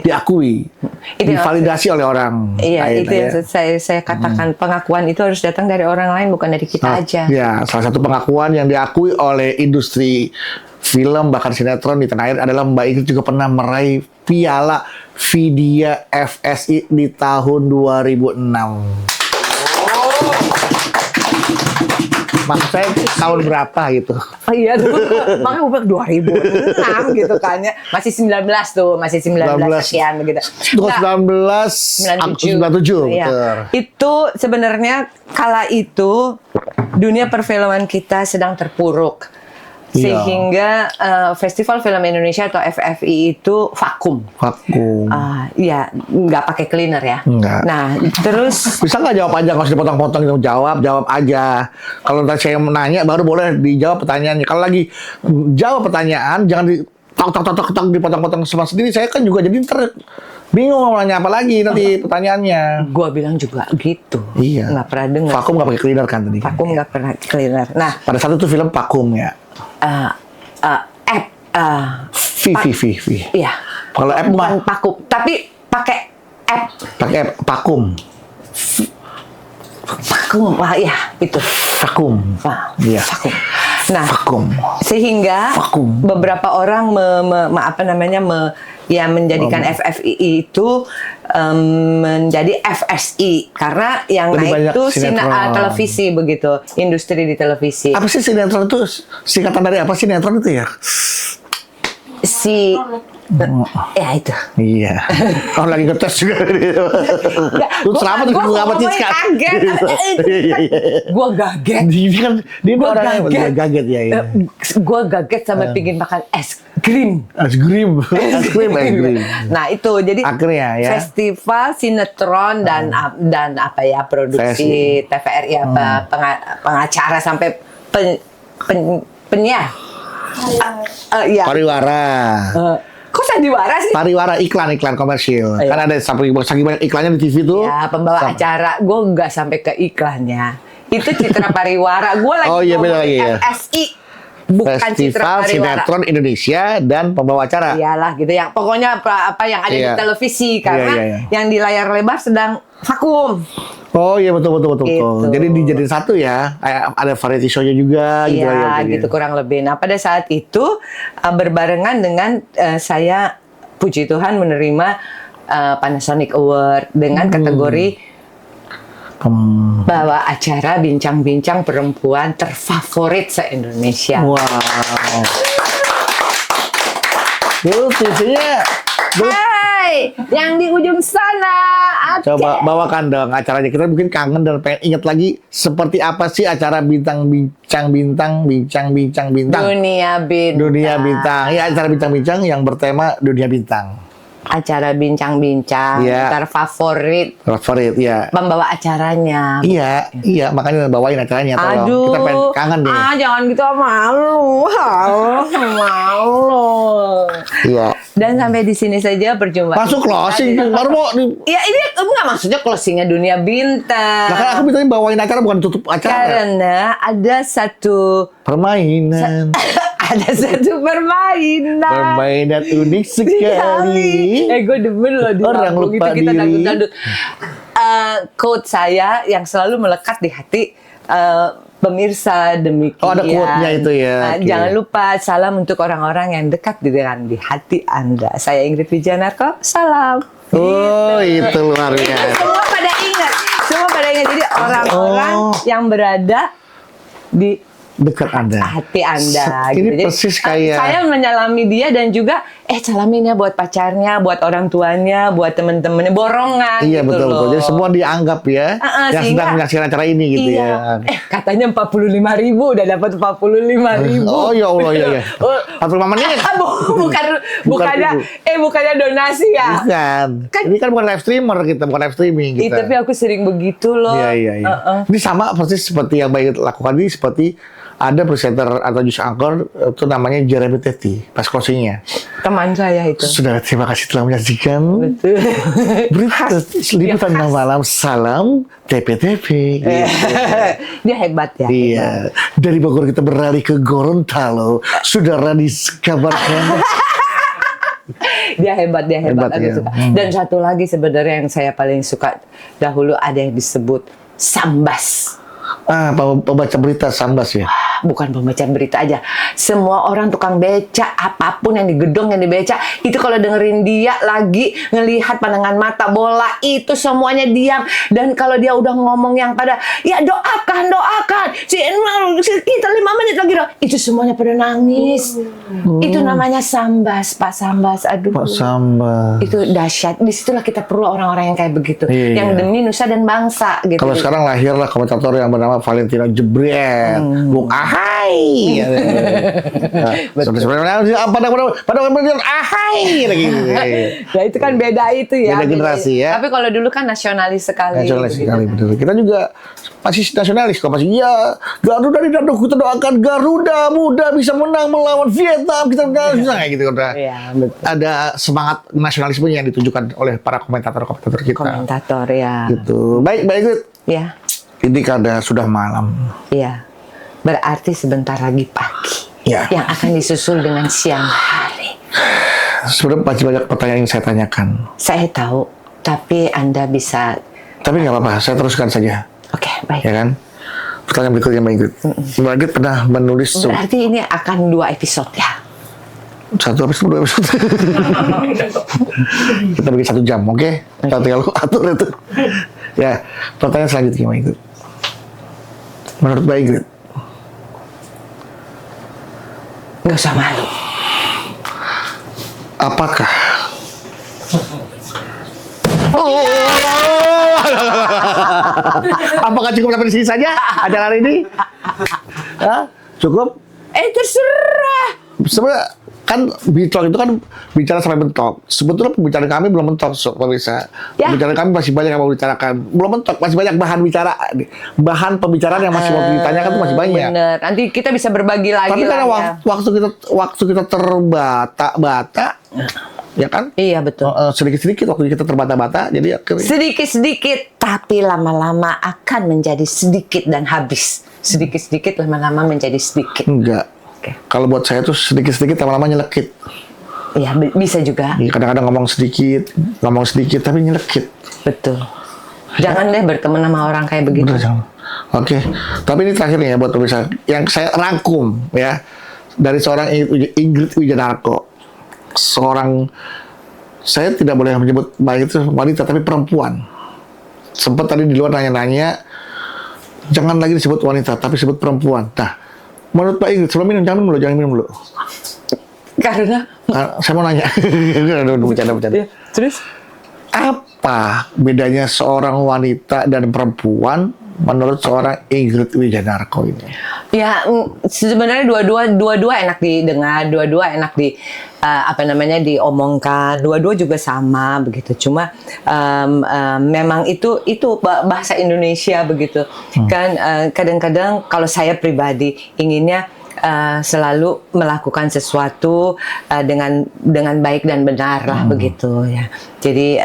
Diakui, divalidasi oleh orang. Iya, lain, itu yang saya katakan pengakuan itu harus datang dari orang lain bukan dari kita aja. Ya, salah satu pengakuan yang diakui oleh industri film bahkan sinetron di tanah air adalah Mbak Ingrid juga pernah meraih piala Vidya FSI di tahun 2006. Maksud saya tahun berapa gitu? Oh iya dulu, makanya gue bilang 2006 gitu kan ya. Masih 19 tuh, masih 19 sekian begitu. 97. Iya. Itu sebenarnya kala itu dunia perfilman kita sedang terpuruk. Sehingga Festival Film Indonesia atau FFI itu vakum. Iya, nggak pakai cleaner ya. Enggak. Nah, terus Bisa nggak jawab aja, nggak usah dipotong-potong gitu. Jawab aja. Kalau nanti saya menanya, baru boleh dijawab pertanyaannya. Kalau lagi jawab pertanyaan, jangan dipotong-potong sama sendiri. Saya kan juga jadi bingung mau nanya apa lagi nanti pertanyaannya. gua bilang juga gitu. Iya. Nggak pernah dengar. Vakum nggak pakai cleaner kan tadi? Vakum nggak pernah cleaner. Nah, Pada saat itu film vakum ya. V. Iya. Kalau app Bukan vakum, tapi pakai app. pakai app vakum. Vakum, wah ya itu. Vakum. Wah, Iya. vakum. Nah, Vakum. sehingga Vakum. beberapa orang menjadikan FFI itu menjadi FSI karena yang Lebih naik banyak itu sinetron. televisi begitu, industri di televisi. Apa sih sinetron itu? Singkatan dari apa sinetron itu ya? Ya itu. Iya. Kalau lagi ngetes juga. Lu selamat Gua selamat ngomongnya Ciska. kaget. Iya. Gua gaget. Dia kan dia Gua orangnya gaget ya. Iya. Gue gaget sampai pingin makan es krim. Es krim. Nah itu jadi Akhirnya ya. festival sinetron dan apa ya produksi TVRI apa pengacara sampai penyiar. Ya. Pariwara. Kok sandiwara sih? Pariwara iklan komersil. Iya. Kan ada saking banyak iklannya di TV tuh. Ya pembawa acara. Gue nggak sampai ke iklannya. Itu Citra Pariwara. Gue lagi Oh iya beda lagi ya. FSI. Bukan Citra Festival Pariwara. Sinetron Indonesia dan pembawa acara. Iyalah gitu yang pokoknya apa yang ada Iya. di televisi karena Iya. yang di layar lebar sedang vakum. Oh iya betul. Gitu. Jadi dijadiin satu ya. Ada variety show-nya juga gitu Iya, ya. gitu kurang lebih. Nah, pada saat itu berbarengan dengan saya puji Tuhan menerima Panasonic Award dengan kategori bawa acara bincang-bincang perempuan terfavorit se-Indonesia. Wow. Dulu TV-nya Hai, yang di ujung sana. Aceh. coba bawakan dong acaranya. Kita mungkin kangen dan pengen ingat lagi seperti apa sih acara bincang bintang. Dunia Bintang. Dunia Bintang. Ya, acara bincang-bincang yang bertema Dunia Bintang. Acara bincang-bincang Iya. terfavorit. Favorit ya. Pembawa acaranya. Iya, makanya bawain acaranya tolong. Aduh, Kita pengen kangen deh. jangan gitu, malu. Malu. Iya. Dan sampai di sini saja perjumpaan. Masuk closing baru mau Ya ini nggak maksudnya closingnya Dunia Bintang. Nah, kan aku minta bawain acara bukan tutup acara. Karena ada satu Permainan. permainan. Permainan unik sekali. Gue demen loh di Orang panggung lupa itu kita diri. dangdut-dangdut. Quote saya yang selalu melekat di hati pemirsa demikian. Oh, ada quote-nya itu ya. Oke. Jangan lupa salam untuk orang-orang yang dekat di hati Anda. Saya Ingrid Wijanarko. Salam. Oh, itu luar biasa. Semua pada ingat. Jadi orang-orang yang berada di dekat Anda. hati Anda. Ini gitu. Jadi, persis kayak saya menyalami dia dan juga salamin ya buat pacarnya, buat orang tuanya, buat temen-temennya, borongan. Iya, gitu betul. loh. Jadi semua dianggap ya yang sehingga- sedang menyaksikan acara ini gitu iya. ya. Katanya 45.000 udah dapat 45.000. Oh ya Allah ya ya. Oh, 45 menit. bukannya donasi ya. Bukan. Ini kan bukan live streamer kita, bukan live streaming kita. Tapi aku sering begitu loh. Iya. Ini sama persis seperti yang Baik lakukan ini, seperti ada presenter atau news anchor itu namanya Jeremy Teti pas closingnya. Teman saya itu. Saudara, terima kasih telah menyaksikan Betul. berita liputan malam salam TPTP. Gitu. Dia hebat ya. Iya, dari Bogor kita beralih ke Gorontalo. Saudara dikabarkan. Dia hebat Hebat, aku ya. suka. Dan satu lagi sebenarnya yang saya paling suka dahulu ada yang disebut Sambas. Pembaca berita Sambas ya. Bukan pembaca berita aja, semua orang tukang beca, apapun yang di gedung yang dibeca itu kalau dengerin dia lagi ngelihat pandangan mata bola itu semuanya diam. Dan kalau dia udah ngomong yang pada ya doakan kita 5 menit lagi dong, itu semuanya pada nangis. Itu namanya Sambas, Pak Sambas. Aduh, Pak Sambas. itu dahsyat. Disitulah kita perlu orang-orang yang kayak begitu, Iya. yang demi nusa dan bangsa gitu. Kalau sekarang lahirlah komentator yang bernama Valentino Jebriel, Bung Ahai. Sebenarnya pada Ahai lagi. Ya itu kan beda itu ya. Beda generasi ya. Tapi kalau dulu kan nasionalis sekali. Nasionalis gitu. sekali, betul. Kita juga masih nasionalis kok, masih ya Garuda di Dadok, kita doakan Garuda muda bisa menang melawan Vietnam, kita bisa kayak gitu udah. Iya, betul. Ada semangat nasionalisme yang ditunjukkan oleh para komentator-komentator kita. Komentator ya. Gitu. Baik, good. Ya. Ini karena sudah malam. Iya. Berarti sebentar lagi pagi. Ya. Yang akan disusul dengan siang hari. Sebenarnya masih banyak pertanyaan yang saya tanyakan. Saya tahu, tapi Anda bisa. Tapi nggak apa-apa, saya teruskan saja. Oke, baik. Ya kan? Pertanyaan berikutnya Mbak Ingrid. Mbak Ingrid pernah menulis Berarti ini akan 2 episode ya. satu episode, 2 episode. Kita bikin 1 jam, oke? Kita tinggal atur itu. Ya, pertanyaan selanjutnya Mbak Ingrid. Menurut Mbak Ingrid, Nggak usah malu. apakah apakah cukup sampai di sini saja acara hari ini? Hah? Cukup? Terserah. Sebenarnya kan Bitlog itu kan bicara sampai mentok. Sebetulnya pembicaraan kami belum mentok, pemirsa. Ya. Pembicaraan kami masih banyak yang mau bicarakan. Belum mentok, masih banyak bahan pembicaraan yang masih mau ditanyakan tuh masih banyak. Bener. Nanti kita bisa berbagi lagi. Tapi karena lah ya. waktu kita terbata-bata, ya kan? Iya betul. Sedikit-sedikit waktu kita terbata-bata, jadi akhirnya Sedikit-sedikit, tapi lama-lama akan menjadi sedikit dan habis. Sedikit-sedikit, lama-lama menjadi sedikit. enggak. Oke. Kalau buat saya tuh sedikit-sedikit lama-lama nyelekit. Iya, bisa juga. Kadang-kadang ngomong sedikit, tapi nyelekit. Betul. Jangan deh berteman sama orang kayak begitu. Bener, jangan. Oke, tapi ini terakhir nih ya buat pemirsa yang saya rangkum ya dari seorang Ingrid Wijanarko, seorang, saya tidak boleh menyebut baik itu wanita tapi perempuan. Sempat tadi di luar nanya-nanya, jangan lagi disebut wanita tapi sebut perempuan. Nah, menurut Pak Ingrid, sebelum minum jangan minum dulu. Karena Saya mau nanya, bercanda. ya, terus Apa bedanya seorang wanita dan perempuan menurut seorang Ingrid Wijanarko ini? ya sebenarnya dua-dua enak didengar, dua-dua enak diomongkan, dua-dua juga sama begitu. Cuma memang itu bahasa Indonesia begitu kan. Kadang-kadang kalau saya pribadi inginnya selalu melakukan sesuatu dengan baik dan benar lah begitu ya. Jadi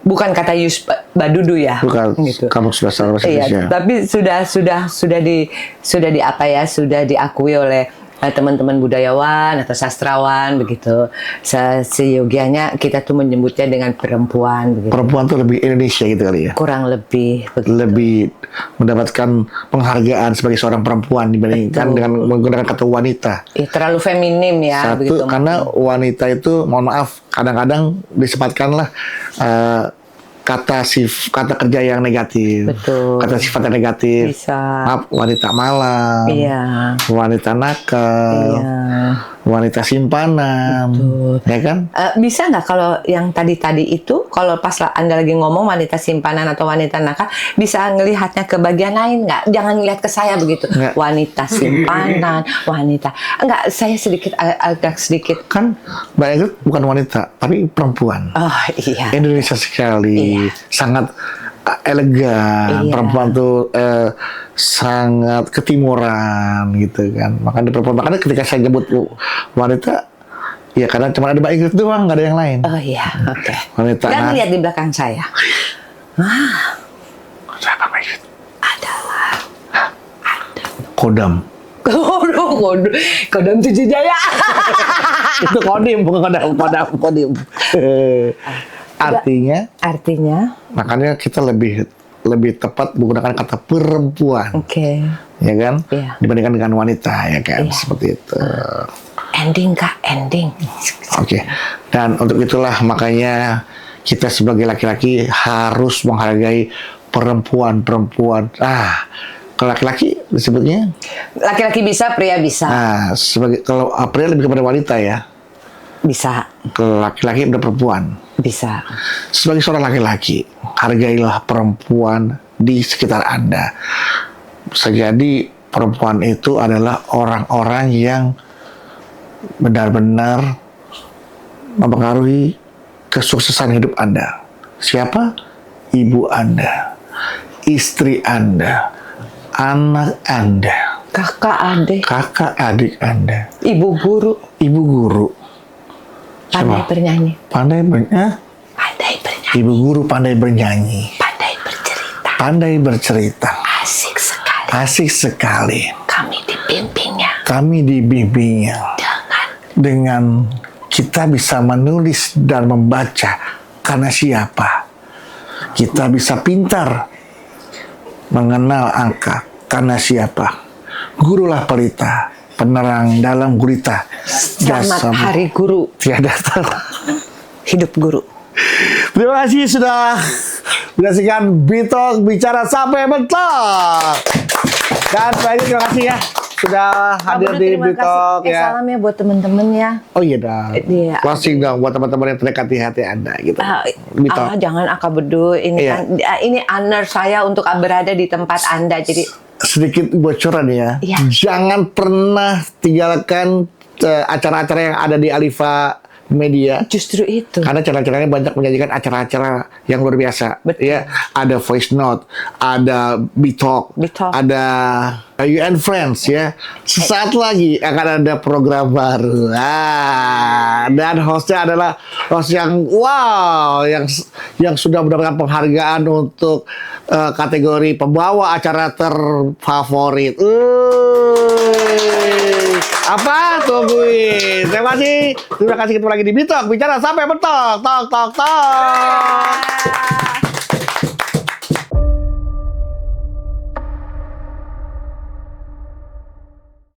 bukan kata Yus Badudu ya. Bukan, gitu. kamu sudah salah bahasa Iya, Indonesia. tapi sudah diakui oleh teman-teman budayawan atau sastrawan begitu. Seyogianya kita tuh menyebutnya dengan perempuan begitu. Perempuan tuh lebih Indonesia gitu kali ya. Kurang lebih begitu. Lebih mendapatkan penghargaan sebagai seorang perempuan dibandingkan Betul. dengan menggunakan kata wanita. Ya, terlalu feminim ya Satu, begitu. karena wanita itu, mohon maaf, kadang-kadang disempatkanlah kata kerja yang negatif, Betul. kata sifat yang negatif. Bisa. Maaf, wanita malam, Iya. wanita nakal, Iya. wanita simpanan, Betul. ya kan? Bisa nggak kalau yang tadi itu, kalau pas Anda lagi ngomong wanita simpanan atau wanita nakal, bisa ngelihatnya ke bagian lain nggak? Jangan ngelihat ke saya begitu. Nggak. Wanita simpanan, wanita. Enggak, saya agak sedikit. Kan Mbak Ingrid bukan wanita, tapi perempuan. Oh iya. Indonesia sekali, Iya. sangat elegan. Iya. Perempuan tuh sangat ketimuran gitu kan. Makanya ketika saya nyebut wanita, ya karena cuma ada Mbak Ingrid doang, nggak ada yang lain. Oh iya, oke. Wanita Dan nak- lihat di belakang saya. Siapa Mbak Ingrid? Adalah Kodam. Kodam Tujuh Jaya. Itu kodim, bukan kodim. Artinya, makanya kita lebih tepat menggunakan kata perempuan, Oke. ya kan? Iya. Dibandingkan dengan wanita, ya kan? Iya. Seperti itu. Ending Kak, ending. Oke. Dan untuk itulah makanya kita sebagai laki-laki harus menghargai perempuan-perempuan. Kalau laki-laki disebutnya, Laki-laki bisa, pria bisa. kalau pria lebih kepada wanita ya. Bisa, Kalau laki-laki udah perempuan. bisa. Sebagai seorang laki-laki, hargailah perempuan di sekitar Anda. Bisa jadi perempuan itu adalah orang-orang yang benar-benar mempengaruhi kesuksesan hidup Anda. Siapa? Ibu Anda, istri Anda, anak Anda, Kakak, adik Anda, ibu guru, ibu guru. pandai Siapa? bernyanyi. Pandai Pandai bernyanyi, ibu guru pandai bernyanyi, pandai bercerita. pandai bercerita. Asik sekali. Asik sekali. Kami dibimbingnya Kami dibimbingnya dengan kita bisa menulis dan membaca karena siapa. Kita bisa pintar mengenal angka karena siapa. Gurulah pelita, penerang dalam gurita. Selamat Hari Guru. Tiada tahu. Hidup guru. Terima kasih sudah menyaksikan Bitok Bicara Sampai Mentok. Dan banyak terima kasih ya sudah hadir di Bitok ya. Salam ya buat temen-temen ya. Oh iya dah. Iya. Closing dong buat teman-teman yang terdekat di hati Anda gitu. Bitok. Jangan Aka Bedu. Ini Iya. kan ini honor saya untuk berada di tempat Anda. Jadi Sedikit bocoran ya. Iya. Jangan pernah tinggalkan acara-acara yang ada di Alifa Media. justru itu. Karena channel-channelnya banyak menyajikan acara-acara yang luar biasa. Betul. Ya, ada voice note, ada Bitalk, Bitalk. ada UN Friends ya. Sesaat lagi akan ada program baru. Dan hostnya adalah host yang wow, yang sudah mendapatkan penghargaan untuk kategori pembawa acara terfavorit. Apa? Tungguin. Terima kasih. Terima kasih ketemu lagi di Bitok Bicara Sampai Mentok. Tok tok tok.